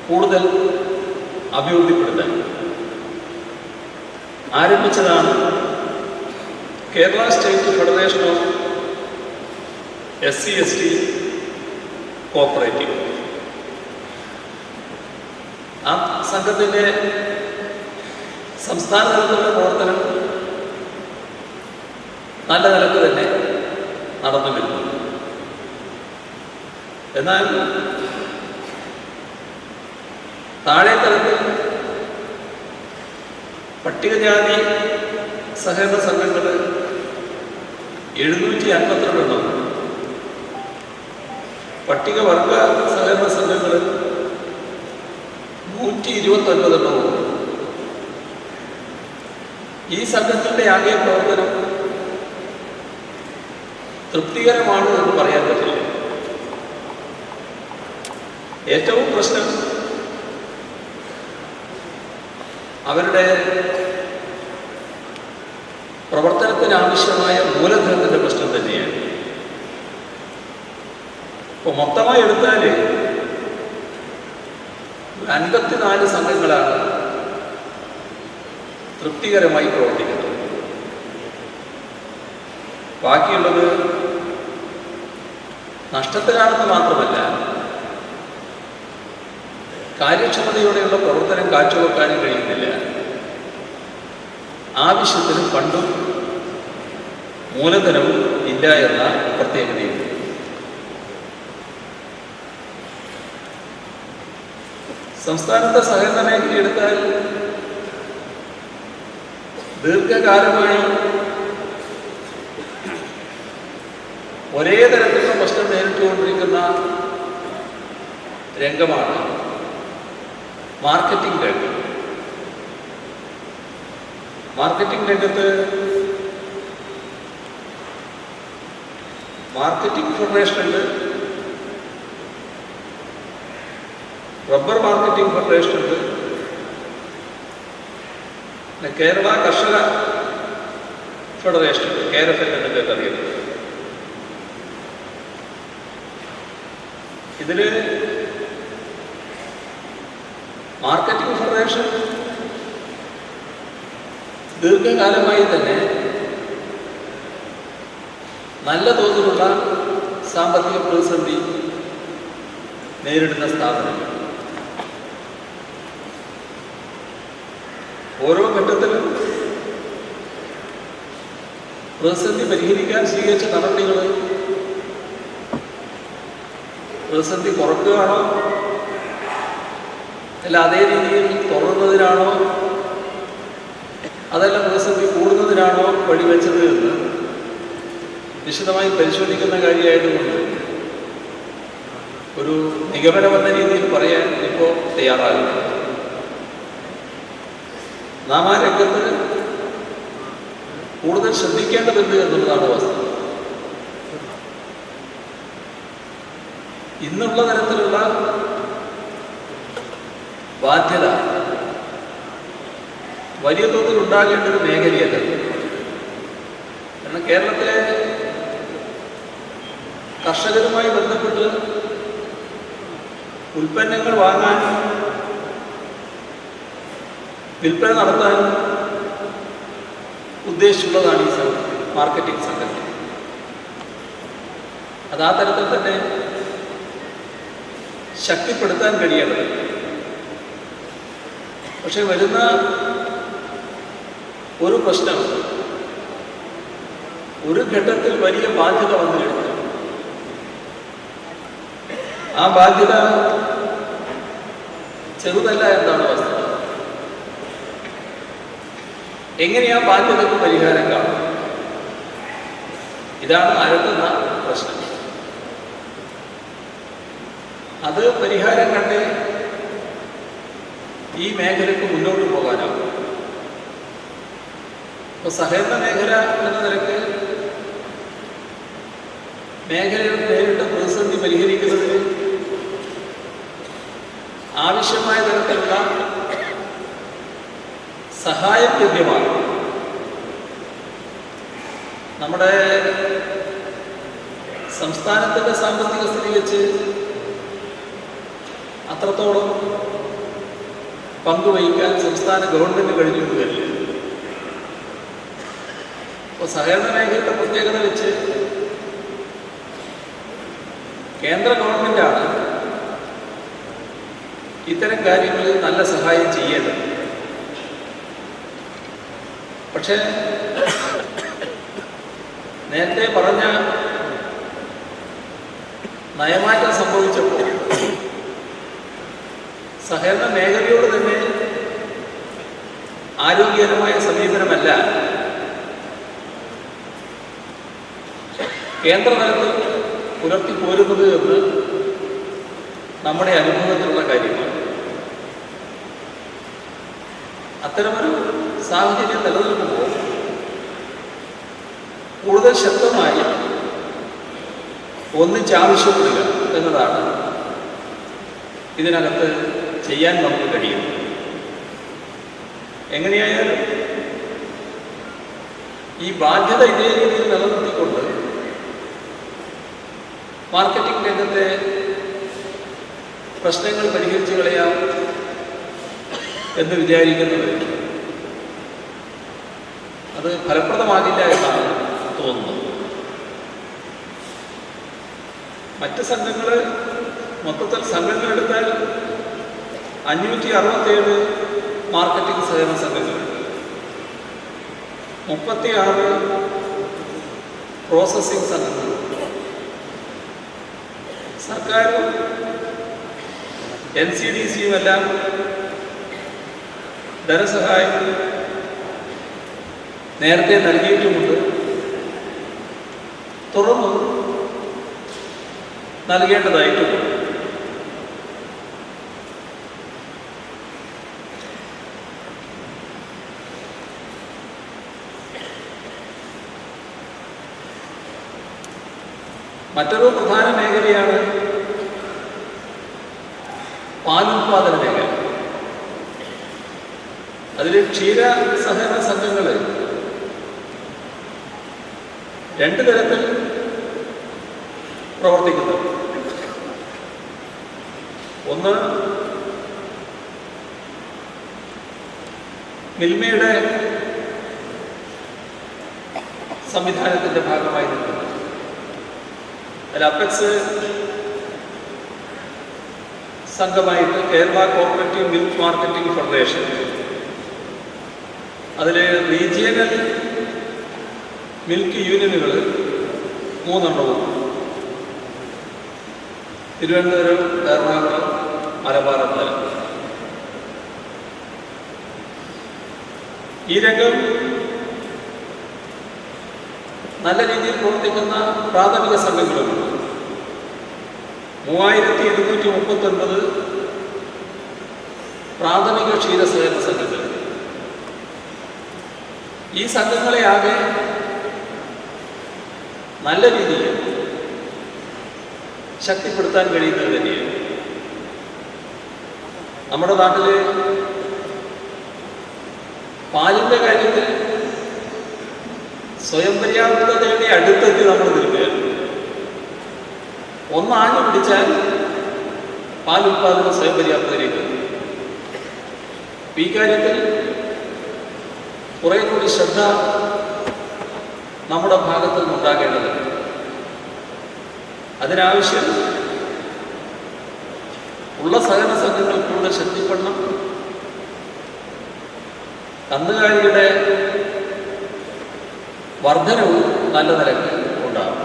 കൂടുതൽ അഭിവൃദ്ധിപ്പെടുത്താൻ ആരംഭിച്ചതാണ് Kerala state federation of SC/ST cooperative. ആ സംഘത്തിൻ്റെ സംസ്ഥാന തലത്തിലുള്ള പ്രവർത്തനം നല്ല നിലക്ക് തന്നെ നടന്നു വരുന്നു. എന്നാൽ താഴെ തലത്തിൽ പട്ടികജാതി സഹകരണ സംഘങ്ങൾ 752 പട്ടികവർഗ സഹകരണ സംഘങ്ങൾ 129 ഈ സംഘങ്ങളുടെ ആകെ പ്രവർത്തനം തൃപ്തികരമാണ് എന്ന് പറയാൻ പറ്റില്ല. ഏറ്റവും പ്രശ്നം അവരുടെ പ്രവർത്തനത്തിനാവശ്യമായ മൂലധനത്തിൻ്റെ പ്രശ്നം തന്നെയാണ്. ഇപ്പോൾ മൊത്തമായി എടുത്താൽ 54 സംഘങ്ങളാണ് തൃപ്തികരമായി പ്രവർത്തിക്കുന്നത്. ബാക്കിയുള്ളത് നഷ്ടത്തിലാണെന്ന് മാത്രമല്ല, കാര്യക്ഷമതയോടെയുള്ള പ്രവർത്തനം കാഴ്ചവെക്കാനും കഴിയുന്നില്ല. ആവശ്യത്തിന് ഫണ്ടും മൂലധനവും ഇല്ല എന്ന പ്രത്യേകതയുണ്ട്. സംസ്ഥാനത്തെ സഹകരണ മേഖല എടുത്താൽ ദീർഘകാലമായി ഒരേ തരത്തിലുള്ള പ്രശ്നം നേരിട്ടുകൊണ്ടിരിക്കുന്ന രംഗമാണ് മാർക്കറ്റിംഗ് രംഗം. മാർക്കറ്റിംഗ് രംഗത്ത് മാർക്കറ്റിംഗ് ഫെഡറേഷനുണ്ട്, റബ്ബർ മാർക്കറ്റിംഗ് ഫെഡറേഷനുണ്ട്, കേരള കർഷക ഫെഡറേഷൻ KRF എന്നൊക്കെ അറിയുന്നത്. ഇതില് മാർക്കറ്റിംഗ് ഫെഡറേഷൻ ദീർഘകാലമായി തന്നെ നല്ല തോതിലുള്ള സാമ്പത്തിക പ്രതിസന്ധി നേരിടുന്ന സ്ഥാപനങ്ങൾ. ഓരോ ഘട്ടത്തിലും പ്രതിസന്ധി പരിഹരിക്കാൻ സ്വീകരിച്ച നടപടികൾ പ്രതിസന്ധി കുറക്കുകയാണോ അല്ല അതേ രീതിയിൽ തുടർന്നതിനാണോ അതല്ല പ്രതിസന്ധി കൂടുന്നതിനാണോ വഴിവെച്ചത് എന്ന് വിശദമായി പരിശോധിക്കുന്ന കാര്യമായതുകൊണ്ട് ഒരു നിഗമനമെന്ന രീതിയിൽ പറയാൻ ഇപ്പോൾ തയ്യാറാകുന്നു. നാം ആ രംഗത്ത് കൂടുതൽ ശ്രദ്ധിക്കേണ്ടതുണ്ട് എന്നുള്ളതാണ് വസ്തുത. ഇന്നുള്ള തരത്തിലുള്ള ബാധ്യത വലിയ തോതിൽ ഉണ്ടാകേണ്ട ഒരു മേഖലയല്ല. കാരണം കേരളത്തിലെ കർഷകരുമായി ബന്ധപ്പെട്ട് ഉൽപ്പന്നങ്ങൾ വാങ്ങാനും വിൽപ്പന നടത്താനും ഉദ്ദേശിച്ചുള്ളതാണ് ഈ മാർക്കറ്റിംഗ് സംഘടന. അത് ആ തരത്തിൽ തന്നെ ശക്തിപ്പെടുത്താൻ കഴിയേണ്ടത്. പക്ഷെ വരുന്ന ഒരു പ്രശ്നം ഒരു ഘട്ടത്തിൽ വലിയ ബാധ്യത വന്നു കഴിഞ്ഞു. ആ ബാധ്യത ചെറുതല്ല എന്നാണ് വസ്തുത. എങ്ങനെയാ ബാധ്യതക്ക് പരിഹാരം കാണും? ഇതാണ് അഴകുന്ന പ്രശ്നം. അത് പരിഹാരം കണ്ട് ഈ മേഖലയ്ക്ക് മുന്നോട്ട് പോകാനാകും. ഇപ്പൊ സഹകരണ മേഖല എന്ന നിലയ്ക്ക് മേഖലയിൽ നേരിട്ട് പ്രതിസന്ധി പരിഹരിക്കുന്നതിന് ആവശ്യമായ തരത്തിലുള്ള സഹായം ലഭ്യമാണ്. നമ്മുടെ സംസ്ഥാനത്തിൻ്റെ സാമ്പത്തിക സ്ഥിതി വെച്ച് അത്രത്തോളം പങ്കുവഹിക്കാൻ സംസ്ഥാന ഗവൺമെൻറ് കഴിഞ്ഞിട്ട് വരില്ല. അപ്പോൾ സഹകരണ മേഖലയുടെ പ്രത്യേകത വെച്ച് കേന്ദ്ര ഗവൺമെൻറ്റാണ് ഇത്തരം കാര്യങ്ങളിൽ നല്ല സഹായം ചെയ്യേണ്ടത്. പക്ഷേ നേരത്തെ പറഞ്ഞ നയമാറ്റം സംഭവിച്ചപ്പോൾ സഹകരണ മേഖലയോട് തന്നെ ആരോഗ്യകരമായ സമീപനമല്ല കേന്ദ്രതലത്തിൽ പുലർത്തിപ്പോരുന്നത് എന്ന് നമ്മുടെ അനുഭവത്തിലുള്ള കാര്യമാണ്. അത്തരമൊരു സാഹചര്യം നിലനിൽക്കുമ്പോൾ കൂടുതൽ ശക്തമായി ഒന്നിച്ചാവശ്യപ്പെടുക എന്നതാണ് ഇതിനകത്ത് ചെയ്യാൻ നമുക്ക് കഴിയും. എങ്ങനെയായാലും ഈ ബാധ്യത ഇതേ രീതിയിൽ നിലനിർത്തിക്കൊണ്ട് മാർക്കറ്റിംഗ് രംഗത്തെ പ്രശ്നങ്ങൾ പരിഹരിച്ചു കളയാം എന്ന് വിചാരിക്കുന്നത് അത് ഫലപ്രദമാകില്ല എന്നാണ് തോന്നുന്നത്. മറ്റ് സംഘങ്ങൾ മൊത്തത്തിൽ സംഘങ്ങളെടുത്താൽ 567 മാർക്കറ്റിംഗ് സഹകരണ സംഘങ്ങളുണ്ട്, 36 പ്രോസസ്സിംഗ് സംഘങ്ങളുണ്ട്. സർക്കാരും NCDCയും എല്ലാം ധനസഹായം നേരത്തെ നൽകിയിട്ടുമുണ്ട്, തുടർന്നും നൽകേണ്ടതായിട്ടുമുണ്ട്. മറ്റൊരു പ്രധാന മേഖലയാണ് പാലുൽപാദന മേഖല. അതിൽ ക്ഷീര സഹകരണ സംഘങ്ങൾ 2 തരത്തിൽ പ്രവർത്തിക്കുന്നു. ഒന്ന്, മിൽമയുടെ സംവിധാനത്തിൻ്റെ ഭാഗമായി നിൽക്കുന്നത്. അതിൽ അപ്പെക്സ് സംഘമായിട്ട് Kerala cooperative milk marketing federation, അതിൽ റീജിയണൽ മിൽക്ക് യൂണിയനുകൾ 3 എണ്ണവും, തിരുവനന്തപുരം, എറണാകുളം, മലബാർ എന്നാലും. ഈ രംഗം നല്ല രീതിയിൽ പ്രവർത്തിക്കുന്ന പ്രാഥമിക സംഘങ്ങളുണ്ട്. 3239 പ്രാഥമിക ക്ഷീരസഹകരണ സംഘങ്ങൾ. ഈ സംഘങ്ങളെ ആകെ നല്ല രീതിയിൽ ശക്തിപ്പെടുത്താൻ കഴിയുന്നത് തന്നെയാണ്. നമ്മുടെ നാട്ടിൽ പാലിൻ്റെ കാര്യത്തിൽ സ്വയം പര്യാപ്തതയുടെ അടുത്തെത്തി നമ്മൾ നിൽക്കുകയാണ്. ഒന്നാഞ്ഞു പിടിച്ചാൽ പാൽ ഉൽപാദനം സ്വയം പര്യാപ്തതയിലേക്ക് എത്തും. ഈ കാര്യത്തിൽ കുറെ കൂടി ശ്രദ്ധ നമ്മുടെ ഭാഗത്തു നിന്നുണ്ടാകേണ്ടതുണ്ട്. അതിനാവശ്യം ഉള്ള സഹകരണ സംഘങ്ങൾ കൂടുതൽ ശക്തിപ്പെടണം. കന്നുകാലിയുടെ വർധനവും നല്ല നിലക്ക് ഉണ്ടാകും.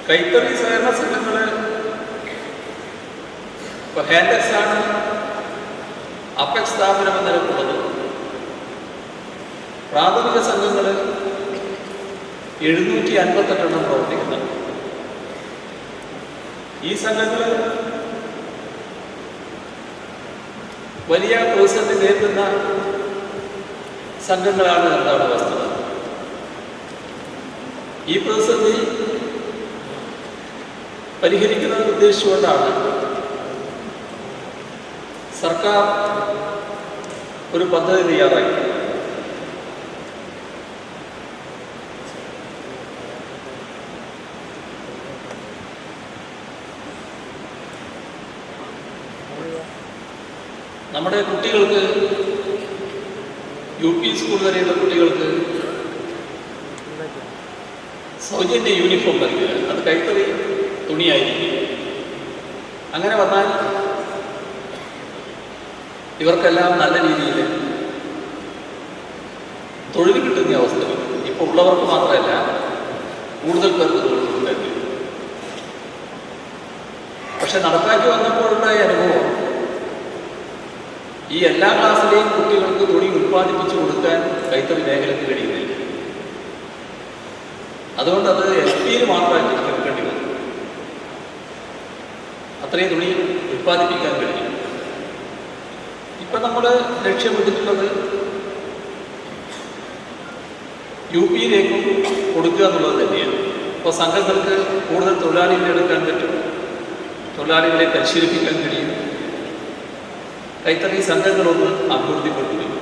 കൈത്തറി സഹകരണ സംഘങ്ങൾ ഇപ്പോൾ ഹാൻഡെക്സ് ആണ് അപ്പെക്സ് സ്ഥാപനം എന്ന നിലക്കുള്ളത്. പ്രാഥമിക സംഘങ്ങൾ 758 എണ്ണം പ്രവർത്തിക്കുന്നുണ്ട്. ഈ സംഘങ്ങൾ വലിയ പ്രതിസന്ധി നേരിടുന്ന സംഘങ്ങളാണ് എന്നാണ് വസ്തുത. ഈ പ്രതിസന്ധി പരിഹരിക്കുന്നത് ഉദ്ദേശിച്ചുകൊണ്ടാണ് സർക്കാർ ഒരു പദ്ധതി തയ്യാറാക്കി. നമ്മുടെ കുട്ടികൾക്ക് UP സ്കൂൾ വരെയുള്ള കുട്ടികൾക്ക് സൗജന്യ യൂണിഫോം നൽകുക. അത് കൈത്തറി തുണിയായിരിക്കും. അങ്ങനെ വന്നാൽ ഇവർക്കെല്ലാം നല്ല രീതിയിൽ തൊഴിൽ കിട്ടുന്ന അവസ്ഥ ഇപ്പോൾ ഉള്ളവർക്ക് മാത്രമല്ല കൂടുതൽ പേർക്ക് തൊഴിൽ കിട്ടുന്നു. പക്ഷെ നടപ്പാക്കി വന്നപ്പോഴുണ്ടായ അനുഭവം ഈ എല്ലാ ക്ലാസ്സിലെയും കുട്ടികൾക്ക് തുണി ഉൽപ്പാദിപ്പിച്ചു കൊടുക്കാൻ കൈത്തറി മേഖലയ്ക്ക് കഴിയുന്നില്ല. അതുകൊണ്ട് അത് LPയിൽ മാത്രമാക്കി തീർക്കേണ്ടി വന്നു. അത്രയും തുണി ഉൽപ്പാദിപ്പിക്കാൻ കഴിയും. ഇപ്പം നമ്മൾ ലക്ഷ്യമിട്ടിട്ടുള്ളത് UPയിലേക്കും കൊടുക്കുക എന്നുള്ളത് തന്നെയാണ്. ഇപ്പോൾ സംഘങ്ങൾക്ക് കൂടുതൽ തൊഴിലാളികളെ എടുക്കാൻ പറ്റും, തൊഴിലാളികളെ പരിശീലിപ്പിക്കാൻ കഴിയും. കൈത്തറി സംഘങ്ങളൊന്ന് അഭിവൃദ്ധിപ്പെടുത്തുകയും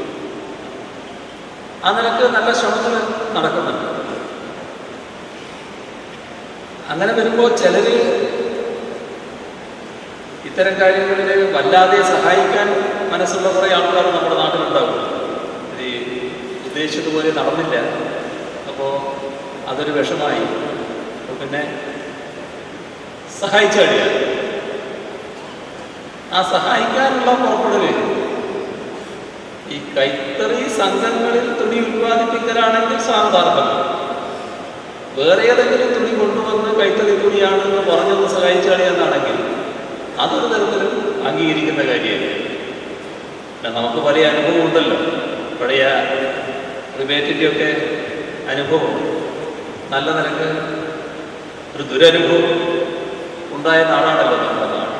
ആ നിലക്ക് നല്ല ശ്രമങ്ങൾ നടക്കുന്നുണ്ട്. അങ്ങനെ വരുമ്പോൾ ചിലർ ഇത്തരം കാര്യങ്ങളിൽ വല്ലാതെ സഹായിക്കാൻ മനസ്സുള്ള കുറേ ആൾക്കാർ നമ്മുടെ നാട്ടിലുണ്ടാവും. ഇത് ഉദ്ദേശിച്ചതുപോലെ നടന്നില്ല, അപ്പോൾ അതൊരു വിഷമായി. പിന്നെ സഹായിച്ചാടിയ ആ സഹായിക്കാനുള്ള പുറപ്പെടല് ഈ കൈത്തറി സംഘങ്ങളിൽ തുണി ഉൽപ്പാദിപ്പിക്കലാണെങ്കിൽ സാധാരണമാണ്. വേറെ ഏതെങ്കിലും തുണി കൊണ്ടുവന്ന് കൈത്തറി തുണിയാണെന്ന് പറഞ്ഞത് സഹായിച്ചാടിയെന്നാണെങ്കിൽ അതൊരു തരത്തിലും അംഗീകരിക്കുന്ന കാര്യമല്ല. നമുക്ക് പല അനുഭവം ഉണ്ടല്ലോ. പഴയ റിബേറ്റിൻ്റെയൊക്കെ അനുഭവം നല്ല നിലക്ക് ഒരു ദുരനുഭവം ഉണ്ടായ നാടാണല്ലോ നമ്മുടെ നാട്.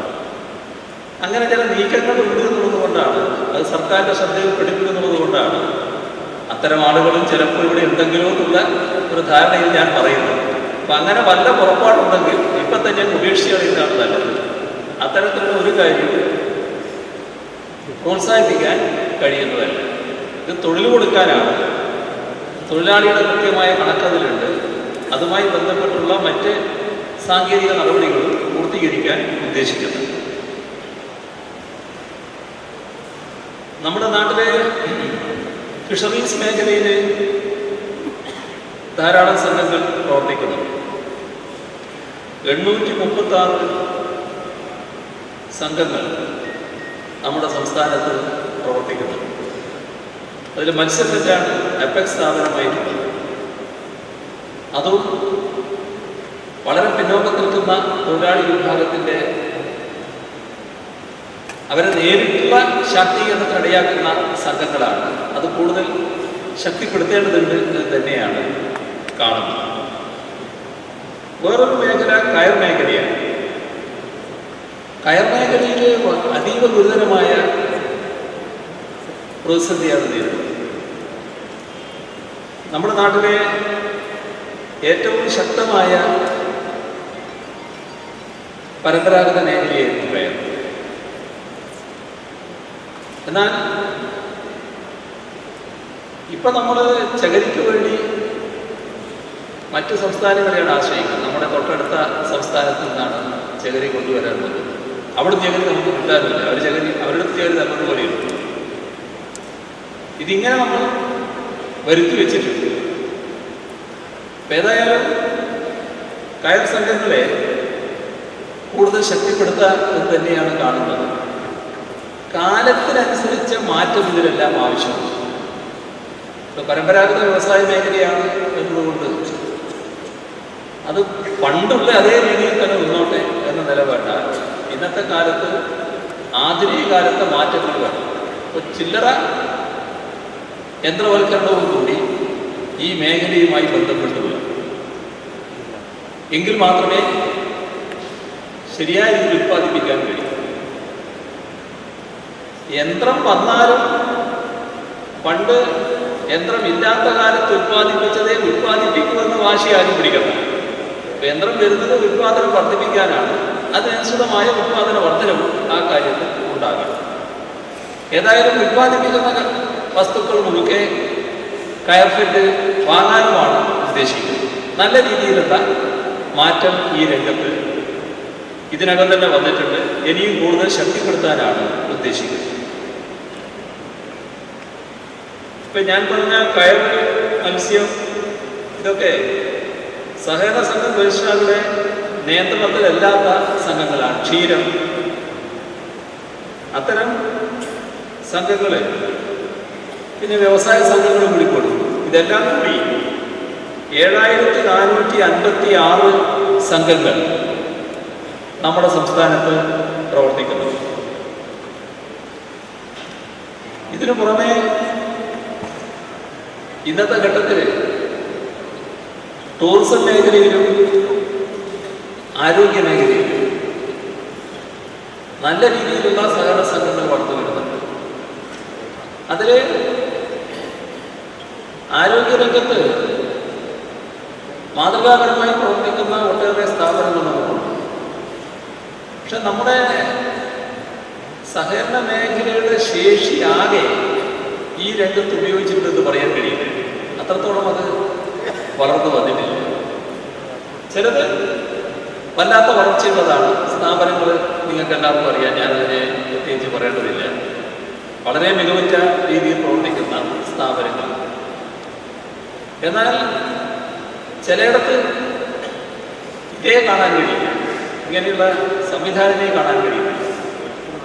അങ്ങനെ ചില നീക്കങ്ങൾ ഉണ്ട് എന്നുള്ളത് കൊണ്ടാണ്, അത് സർക്കാരിൻ്റെ ശ്രദ്ധയിൽ പെടുത്തുന്നത് കൊണ്ടാണ് അത്തരം ആളുകളും ചിലപ്പോൾ ഇവിടെ ഉണ്ടെങ്കിലോ എന്നുള്ള ഒരു ധാരണയിൽ ഞാൻ പറയുന്നത്. അപ്പം അങ്ങനെ വല്ല പുറപ്പാടുണ്ടെങ്കിൽ ഇപ്പം തന്നെ ഉപേക്ഷിച്ച് കളയുന്നതാണ് നല്ലത്. അത്തരത്തിലുള്ള ഒരു കാര്യം പ്രോത്സാഹിപ്പിക്കാൻ കഴിയുന്നതല്ല. ഇത് തൊഴിൽ കൊടുക്കാനാണ്. തൊഴിലാളിയുടെ കൃത്യമായ കണക്കതിലുണ്ട്. അതുമായി ബന്ധപ്പെട്ടുള്ള മറ്റ് സാങ്കേതിക നടപടികളും പൂർത്തീകരിക്കാൻ ഉദ്ദേശിക്കുന്നത്. നമ്മുടെ നാട്ടിലെ ഫിഷറീസ് മേഖലയിൽ ധാരാളം സംഘങ്ങൾ പ്രവർത്തിക്കുന്നു. 836 സംഘങ്ങൾ നമ്മുടെ സംസ്ഥാനത്ത് പ്രവർത്തിക്കുന്നു. അതിൽ മത്സ്യബന്ധനമാണ് അപെക്സ് സ്ഥാപനമായിട്ടുള്ളത്. അതും വളരെ പിന്നോക്കം നിൽക്കുന്ന തൊഴിലാളി വിഭാഗത്തിൻ്റെ അവരെ നേരിട്ടുള്ള ശാക്തീകരണത്തിനിടയാക്കുന്ന സംഘങ്ങളാണ്. അത് കൂടുതൽ ശക്തിപ്പെടുത്തേണ്ടതുണ്ട് എന്ന് തന്നെയാണ് കാണുന്നത്. വേറൊരു മേഖല കയർ മേഖലയാണ്. കയർ മേഖലയിൽ അതീവ ഗുരുതരമായ പ്രതിസന്ധിയാണ് നേരിടുന്നത്. നമ്മുടെ നാട്ടിലെ ഏറ്റവും ശക്തമായ പരമ്പരാഗത മേഖലയായിരുന്നു കയർ. എന്നാൽ ഇപ്പം നമ്മൾ ചകരിക്ക് വേണ്ടി മറ്റു സംസ്ഥാനങ്ങളെയാണ് ആശ്രയിക്കുന്നത്. നമ്മുടെ തൊട്ടടുത്ത സംസ്ഥാനത്ത് നിന്നാണ് ചകരി കൊണ്ടുവരാൻ പറ്റുന്നത്. അവിടെ ചകരി നമുക്ക് കിട്ടാനില്ല. അവരുടെ ചകരി തന്നത് പോലെയുണ്ട്. ഇതിങ്ങനെ നമ്മൾ വരുത്തി വെച്ചിട്ടുണ്ട്. അപ്പം ഏതായാലും കയർ സംഘങ്ങളെ കൂടുതൽ ശക്തിപ്പെടുത്താൻ എന്ന് തന്നെയാണ് കാണുന്നത്. കാലത്തിനനുസരിച്ച മാറ്റം ഇതിലെല്ലാം ആവശ്യമാണ്. ഇപ്പോൾ പരമ്പരാഗത വ്യവസായ മേഖലയാണ് എന്നതുകൊണ്ട് അത് പണ്ടുള്ള അതേ രീതിയിൽ തന്നെ മുന്നോട്ടെ എന്ന നിലപാടാണ്. ഇന്നത്തെ കാലത്ത് ആധുനിക കാലത്തെ മാറ്റങ്ങൾ വേണം. ഇപ്പോൾ ചില്ലറ യന്ത്രവൽക്കരണവും കൂടി ഈ മേഖലയുമായി ബന്ധപ്പെട്ടുള്ള എങ്കിൽ മാത്രമേ ശരിയായ രീതിയിൽ ഉൽപ്പാദിപ്പിക്കാൻ കഴിയൂ. യന്ത്രം വന്നാലും പണ്ട് യന്ത്രമില്ലാത്ത കാലത്ത് ഉൽപ്പാദിപ്പിച്ചതേ ഉൽപ്പാദിപ്പിക്കുമെന്ന് വാശി ആരും പിടിക്കണം. യന്ത്രം വരുന്നത് ഉൽപ്പാദനം വർദ്ധിപ്പിക്കാനാണ്. അതിനനുസൃതമായ ഉൽപ്പാദന വർധനവും ആ കാര്യത്തിൽ ഉണ്ടാകണം. ഏതായാലും ഉൽപ്പാദിപ്പിക്കുന്ന വസ്തുക്കൾ മുഴുക്കെ കയർഫെഡ് വാങ്ങാനുമാണ് ഉദ്ദേശിക്കുന്നത്. നല്ല രീതിയിലുള്ള മാറ്റം ഈ രംഗത്ത് ഇതിനകം തന്നെ വന്നിട്ടുണ്ട്. ഇനിയും കൂടുതൽ ശക്തിപ്പെടുത്താനാണ് ഉദ്ദേശിക്കുന്നത്. ഇപ്പം ഞാൻ പറഞ്ഞ കയർ, മത്സ്യം, ഇതൊക്കെ സഹകരണ സംഘം രജിസ്ട്രാറുടെ നിയന്ത്രണത്തിലല്ലാത്ത സംഘങ്ങളാണ്. ക്ഷീരം, അത്തരം സംഘങ്ങൾ, പിന്നെ വ്യവസായ സംഘങ്ങൾ കൂടി കൊടുക്കും. ഇതെല്ലാം കൂടി 7456 സംഘങ്ങൾ നമ്മുടെ സംസ്ഥാനത്ത് പ്രവർത്തിക്കുന്നു. ഇതിനു പുറമെ ഇന്നത്തെ ഘട്ടത്തിൽ ടൂറിസം മേഖലയിലും ആരോഗ്യ മേഖലയിലും നല്ല രീതിയിലുള്ള സഹകരണ സംഘങ്ങൾ വളർന്നു വരുന്നുണ്ട്. അതിൽ ആരോഗ്യരംഗത്ത് മാതൃകാപരമായി പ്രവർത്തിക്കുന്ന ഒട്ടേറെ സ്ഥാപനങ്ങൾ നമുക്കുണ്ട്. പക്ഷെ നമ്മുടെ സഹകരണ മേഖലയുടെ ശേഷി ആകെ ഈ രംഗത്ത് ഉപയോഗിച്ചിട്ടുണ്ടെന്ന് പറയാൻ കഴിയില്ല. അത്രത്തോളം അത് വളർന്നു വന്നിട്ടില്ല. ചിലത് വല്ലാത്ത വളർച്ചയുള്ളതാണ്. സ്ഥാപനങ്ങൾ നിങ്ങൾക്ക് എല്ലാവർക്കും അറിയാം, ഞാനതിനെ പ്രത്യേകിച്ച് പറയേണ്ടതില്ല. വളരെ മികവുറ്റ രീതിയിൽ പ്രവർത്തിക്കുന്ന സ്ഥാപനങ്ങൾ. എന്നാൽ ചിലയിടത്ത് ഇതേ കാണാൻ കഴിയില്ല, ഇങ്ങനെയുള്ള സംവിധാനമേ കാണാൻ കഴിയില്ല.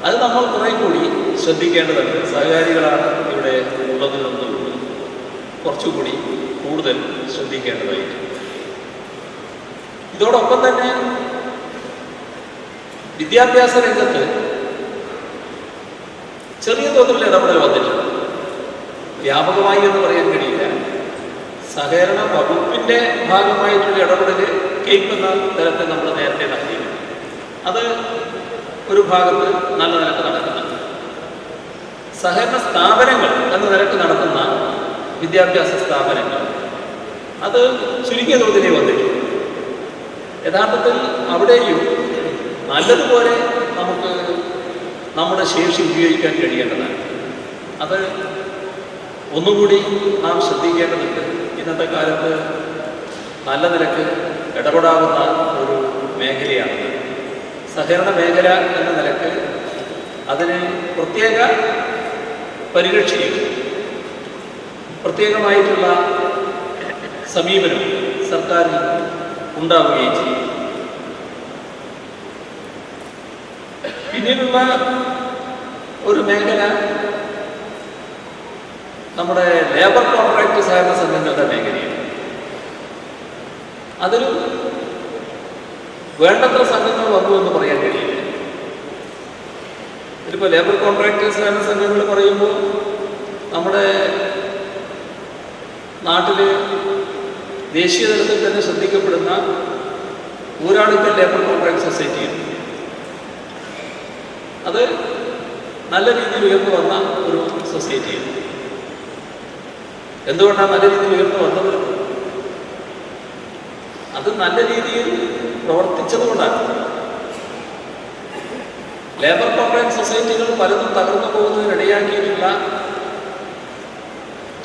അത് നമ്മൾ കുറെ കൂടി ശ്രദ്ധിക്കേണ്ടതുണ്ട്. സഹകാരികളാണ് ഇവിടെ ഉള്ളത് എന്നുള്ളത് കുറച്ചുകൂടി കൂടുതൽ ശ്രദ്ധിക്കേണ്ടതായിട്ട്. ഇതോടൊപ്പം തന്നെ വിദ്യാഭ്യാസ രംഗത്ത് ചെറിയ തോതിലുള്ള ഇടപെടൽ വന്നിട്ടുണ്ട്. വ്യാപകമായി എന്ന് പറയാൻ കഴിയില്ല. സഹകരണ വകുപ്പിന്റെ ഭാഗമായിട്ടുള്ള ഇടപെടൽ കേൾക്കുന്ന തരത്തിൽ നമ്മൾ നേരത്തെ നടത്തിയിരുന്നു. അത് ഒരു ഭാഗത്ത് നല്ല നിലക്ക് നടക്കുന്നുണ്ട്. സഹകരണ സ്ഥാപനങ്ങൾ എന്ന നിലക്ക് നടക്കുന്ന വിദ്യാഭ്യാസ സ്ഥാപനങ്ങൾ അത് ചുരുങ്ങിയ തോതിലേ വന്നിട്ടുണ്ട്. യഥാർത്ഥത്തിൽ അവിടെയും നല്ലതുപോലെ നമുക്ക് നമ്മുടെ ശേഷി ഉപയോഗിക്കാൻ കഴിയേണ്ടതാണ്. അത് ഒന്നുകൂടി നാം ശ്രദ്ധിക്കേണ്ടതുണ്ട്. ഇന്നത്തെ കാലത്ത് നല്ല നിലക്ക് ഇടപെടാവുന്ന ഒരു മേഖലയാണ് സഹകരണ മേഖല എന്ന നിലക്ക്. അതിന് പ്രത്യേക പരിരക്ഷയും പ്രത്യേകമായിട്ടുള്ള സമീപനം സർക്കാരിൽ ഉണ്ടാവുകയും ചെയ്യും. പിന്നീടുള്ള ഒരു മേഖല നമ്മുടെ ലേബർ കോൺട്രാക്ട് സഹകരണ സംഘങ്ങളുടെ മേഖലയാണ്. അതിൽ വേണ്ടത്ര സംഘങ്ങൾ വന്നു എന്ന് പറയാൻ കഴിയില്ല. ഇതിപ്പോൾ ലേബർ കോൺട്രാക്ട് സഹകരണ സംഘങ്ങൾ പറയുമ്പോൾ നമ്മുടെ നാട്ടിൽ ദേശീയ തലത്തിൽ തന്നെ ശ്രദ്ധിക്കപ്പെടുന്ന ഊരാളുങ്കൽ ലേബർ കോൺട്രാക്ട് സൊസൈറ്റിയാണ്. അത് നല്ല രീതിയിൽ ഉയർന്നു വന്ന ഒരു സൊസൈറ്റിയാണ്. എന്തുകൊണ്ടാണ് നല്ല രീതിയിൽ ഉയർന്നു വന്നത്? അത് നല്ല രീതിയിൽ പ്രവർത്തിച്ചത് കൊണ്ടാണ്. ലേബർ കോൺട്രാക്ട് സൊസൈറ്റികൾ പലതും തകർന്നു പോകുന്നതിനിടയാക്കിയിട്ടുള്ള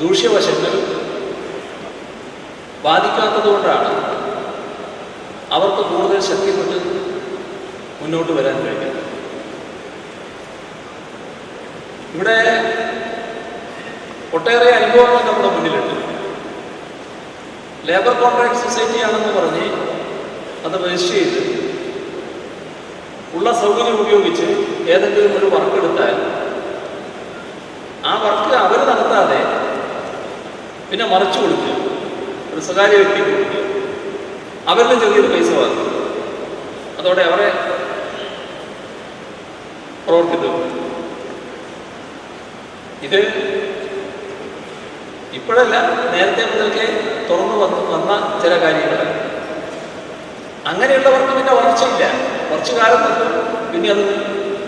ദൂഷ്യവശങ്ങൾ ബാധിക്കാത്തത് കൊണ്ടാണ് അവർക്ക് കൂടുതൽ ശക്തിപ്പെട്ട് മുന്നോട്ട് വരാൻ കഴിയും. ഇവിടെ ഒട്ടേറെ അനുഭവങ്ങൾ നമ്മുടെ മുന്നിലുണ്ട്. ലേബർ കോൺട്രാക്ട് സൊസൈറ്റി ആണെന്ന് പറഞ്ഞ് അത് രജിസ്റ്റർ ചെയ്ത് ഉള്ള സൗകര്യം ഉപയോഗിച്ച് ഏതെങ്കിലും ഒരു വർക്ക് എടുത്താൽ ആ വർക്ക് അവർ നടത്താതെ പിന്നെ മറിച്ചു കൊടുക്കുക, ഒരു സ്വകാര്യ വ്യക്തിക്ക് കൊടുക്കുക, അവരിലും ചെറിയൊരു പൈസ വാങ്ങും. അതോടെ അവരെ പ്രവർത്തിക്കും. ഇത് ഇപ്പോഴല്ല, നേരത്തെ മുതൽക്കേ തുറന്നു വന്ന ചില കാര്യങ്ങളാണ്. അങ്ങനെയുള്ളവർക്ക് പിന്നെ വളർച്ചയില്ല. കുറച്ചു കാലം നിൽക്കും, പിന്നെ അത്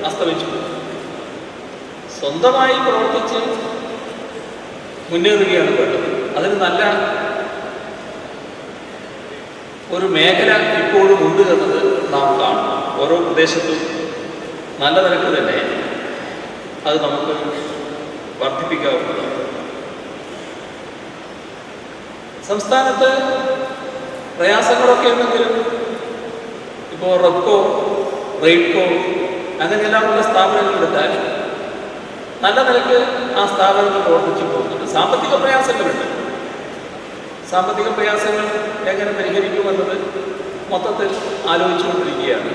അസ്തമിച്ചു. സ്വന്തമായി പ്രവർത്തിച്ച് മുന്നേറുകയാണ് വേണ്ടത്. അതിന് നല്ല ഒരു മേഖല ഇപ്പോഴും ഉണ്ട് എന്നത് നാം കാണും. ഓരോ പ്രദേശത്തും നല്ല നിലക്ക് തന്നെ അത് നമുക്ക് വർദ്ധിപ്പിക്കാവുന്നതാണ്. സംസ്ഥാനത്ത് പ്രയാസങ്ങളൊക്കെ ഉണ്ടെങ്കിലും ഇപ്പോൾ റെപ്കോ, റെയ്ഡ്കോ അങ്ങനെയെല്ലാമുള്ള സ്ഥാപനങ്ങൾ എടുത്താൽ നല്ല നിലക്ക് ആ സ്ഥാപനങ്ങൾ പ്രവർത്തിച്ചു പോകുന്നുണ്ട്. സാമ്പത്തിക പ്രയാസങ്ങളുണ്ട്. സാമ്പത്തിക പ്രയാസങ്ങൾ എങ്ങനെ പരിഹരിക്കുമെന്നത് മൊത്തത്തിൽ ആലോചിച്ചുകൊണ്ടിരിക്കുകയാണ്.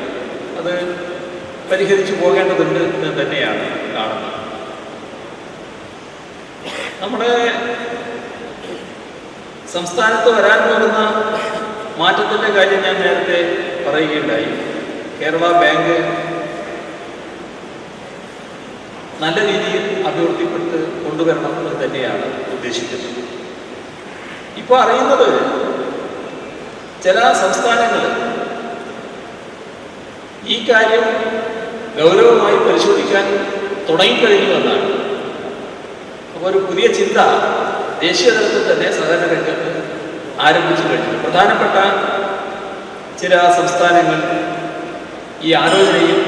അത് പരിഹരിച്ചു പോകേണ്ടതുണ്ട് എന്ന് തന്നെയാണ് കാണുന്നത്. നമ്മുടെ സംസ്ഥാനത്ത് വരാൻ പോകുന്ന മാറ്റത്തിൻ്റെ കാര്യം ഞാൻ നേരത്തെ പറയുകയുണ്ടായി. കേരള ബാങ്ക് നല്ല രീതിയിൽ അഭിവൃദ്ധിപ്പെട്ട് കൊണ്ടുവരണം എന്ന് തന്നെയാണ് ഉദ്ദേശിക്കുന്നത്. ഇപ്പോൾ അറിയുന്നത് ചില സംസ്ഥാനങ്ങൾ ഈ കാര്യം ഗൗരവമായി പരിശോധിക്കാൻ തുടങ്ങിക്കഴിഞ്ഞു എന്നാണ്. അപ്പോൾ ഒരു പുതിയ ചിന്ത ദേശീയ തലത്തിൽ തന്നെ സഹകരണ രംഗത്ത് ആരംഭിച്ചു കഴിഞ്ഞു. പ്രധാനപ്പെട്ട ചില സംസ്ഥാനങ്ങൾ ഈ ആലോചനയിൽ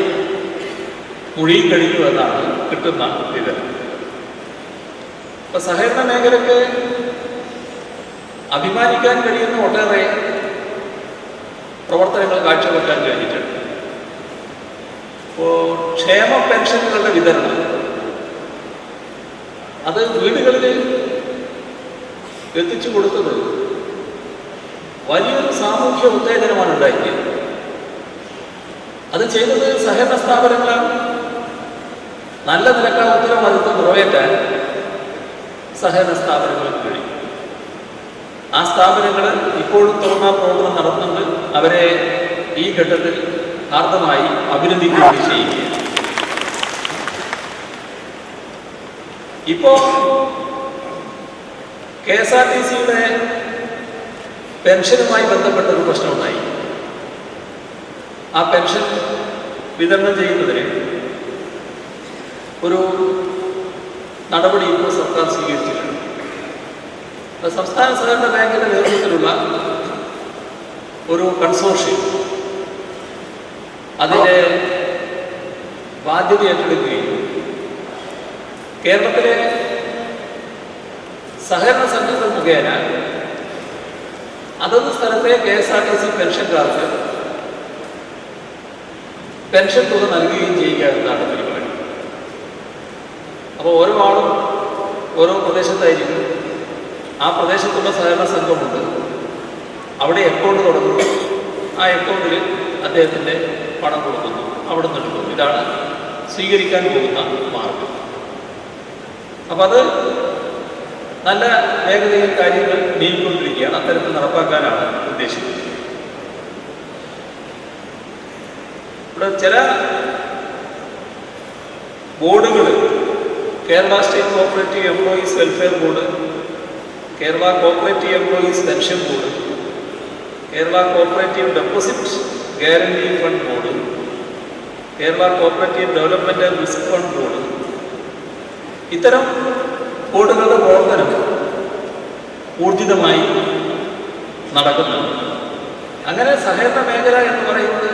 മുഴുകിക്കഴിഞ്ഞു എന്നാണ് കിട്ടുന്ന വിവരം. ഇപ്പൊ സഹകരണ മേഖലയ്ക്ക് അഭിമാനിക്കാൻ കഴിയുന്ന ഒട്ടേറെ പ്രവർത്തനങ്ങൾ കാഴ്ചവെക്കാൻ കഴിഞ്ഞിട്ടുണ്ട്. ഇപ്പോൾ ക്ഷേമ പെൻഷനുകളുടെ വിതരണം അത് വീടുകളിൽ എത്തിച്ചു കൊടുത്തത് വലിയൊരു സാമൂഹ്യ ഉത്തേജനമാണ് ഉണ്ടാക്കിയത്. അത് ചെയ്തത് സഹകരണ സ്ഥാപനങ്ങളാണ്. നല്ല നിലക്കുള്ള ഉത്തരവാദിത്വം നിറവേറ്റാൻ സഹകരണ സ്ഥാപനങ്ങൾക്ക് കഴിയും. ആ സ്ഥാപനങ്ങൾ ഇപ്പോഴും തുറന്ന പ്രവർത്തനം നടത്തുന്നുണ്ട്. അവരെ ഈ ഘട്ടത്തിൽ ഹാർദമായി അഭിനന്ദിക്കുകയും ചെയ്യുകയാണ്. ഇപ്പോ KSRTCയുടെ പെൻഷനുമായി ബന്ധപ്പെട്ടൊരു പ്രശ്നമുണ്ടായി. ആ പെൻഷൻ വിതരണം ചെയ്യുന്നതിന് ഒരു നടപടി ഇപ്പോൾ സർക്കാർ സ്വീകരിച്ചിട്ടുണ്ട്. സംസ്ഥാന സഹകരണ ബാങ്കിന്റെ നേതൃത്വത്തിലുള്ള ഒരു കൺസോർഷ്യം അതിൻ്റെ ബാധ്യത ഏറ്റെടുക്കുകയും കേരളത്തിലെ സഹകരണ സംഘങ്ങൾ മുഖേന അതത് സ്ഥലത്തെ KSRTC പെൻഷൻകാർക്ക് പെൻഷൻ തുക നൽകുകയും ചെയ്യുക എന്നതാണ് പരിപാടി. അപ്പോൾ ഓരോ ആളും ഓരോ പ്രദേശത്തായിരിക്കും. ആ പ്രദേശത്തുള്ള സഹകരണ സംഘമുണ്ട്. അവിടെ അക്കൗണ്ട് തുടങ്ങുന്നു. ആ അക്കൗണ്ടിൽ അദ്ദേഹത്തിൻ്റെ പണം കൊടുക്കുന്നു, അവിടെ നിന്ന് എടുക്കുന്നു. ഇതാണ് സ്വീകരിക്കാൻ പോകുന്ന മാർഗം. അപ്പം അത് നല്ല വേഗതയിൽ കാര്യങ്ങൾ നീങ്ങിക്കൊണ്ടിരിക്കുകയാണ്. അത്തരത്തിൽ നടപ്പാക്കാനാണ് ഉദ്ദേശിക്കുന്നത്. ഇവിടെ ചില ബോർഡുകൾ, Kerala state cooperative employees welfare board, Kerala cooperative employees pension board, Kerala cooperative deposit guarantee fund board, Kerala cooperative development and risk fund board, ഇത്തരം ബോർഡുകളുടെ പ്രവർത്തനം ഊർജിതമായി നടക്കുന്നുണ്ട്. അങ്ങനെ സഹകരണ മേഖല എന്ന് പറയുന്നത്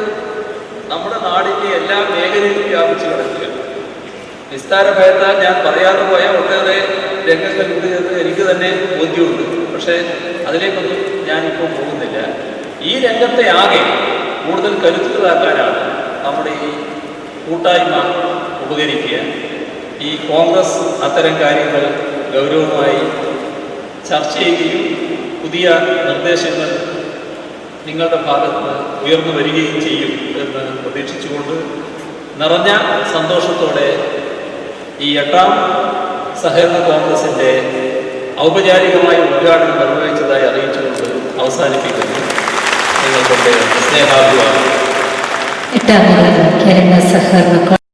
നമ്മുടെ നാടിൻ്റെ എല്ലാ മേഖലയിലും വ്യാപിച്ചു കിടക്കുകയാണ്. വിസ്താര ഭയത്താൽ ഞാൻ പറയാതെ പോയ ഒട്ടേറെ രംഗങ്ങൾ ഉണ്ട് എന്ന് എനിക്ക് തന്നെ ബോധ്യമുണ്ട്. പക്ഷേ അതിലേക്കൊന്നും ഞാനിപ്പോൾ പോകുന്നില്ല. ഈ രംഗത്തെ ആകെ കൂടുതൽ കരുത്തുള്ളതാക്കാനാണ് നമ്മുടെ ഈ കൂട്ടായ്മ ഉപകരിക്കുക. ഈ കോൺഗ്രസ് അത്തരം കാര്യങ്ങൾ ഗൗരവമായി ചർച്ച ചെയ്യുകയും പുതിയ നിർദ്ദേശങ്ങൾ നിങ്ങളുടെ ഭാഗത്ത് നിന്ന് ഉയർന്നു വരികയും ചെയ്യും എന്ന് പ്രതീക്ഷിച്ചുകൊണ്ട് നിറഞ്ഞ സന്തോഷത്തോടെ ഈ 8ാം സഹകരണ കോൺഗ്രസിൻ്റെ ഔപചാരികമായ ഉദ്ഘാടനം നിർവഹിച്ചതായി അറിയിച്ചുകൊണ്ട് അവസാനിപ്പിക്കുന്നു. നിങ്ങളുടെ സ്നേഹാഭിവാദം. 8ാം കേരള സഹകരണ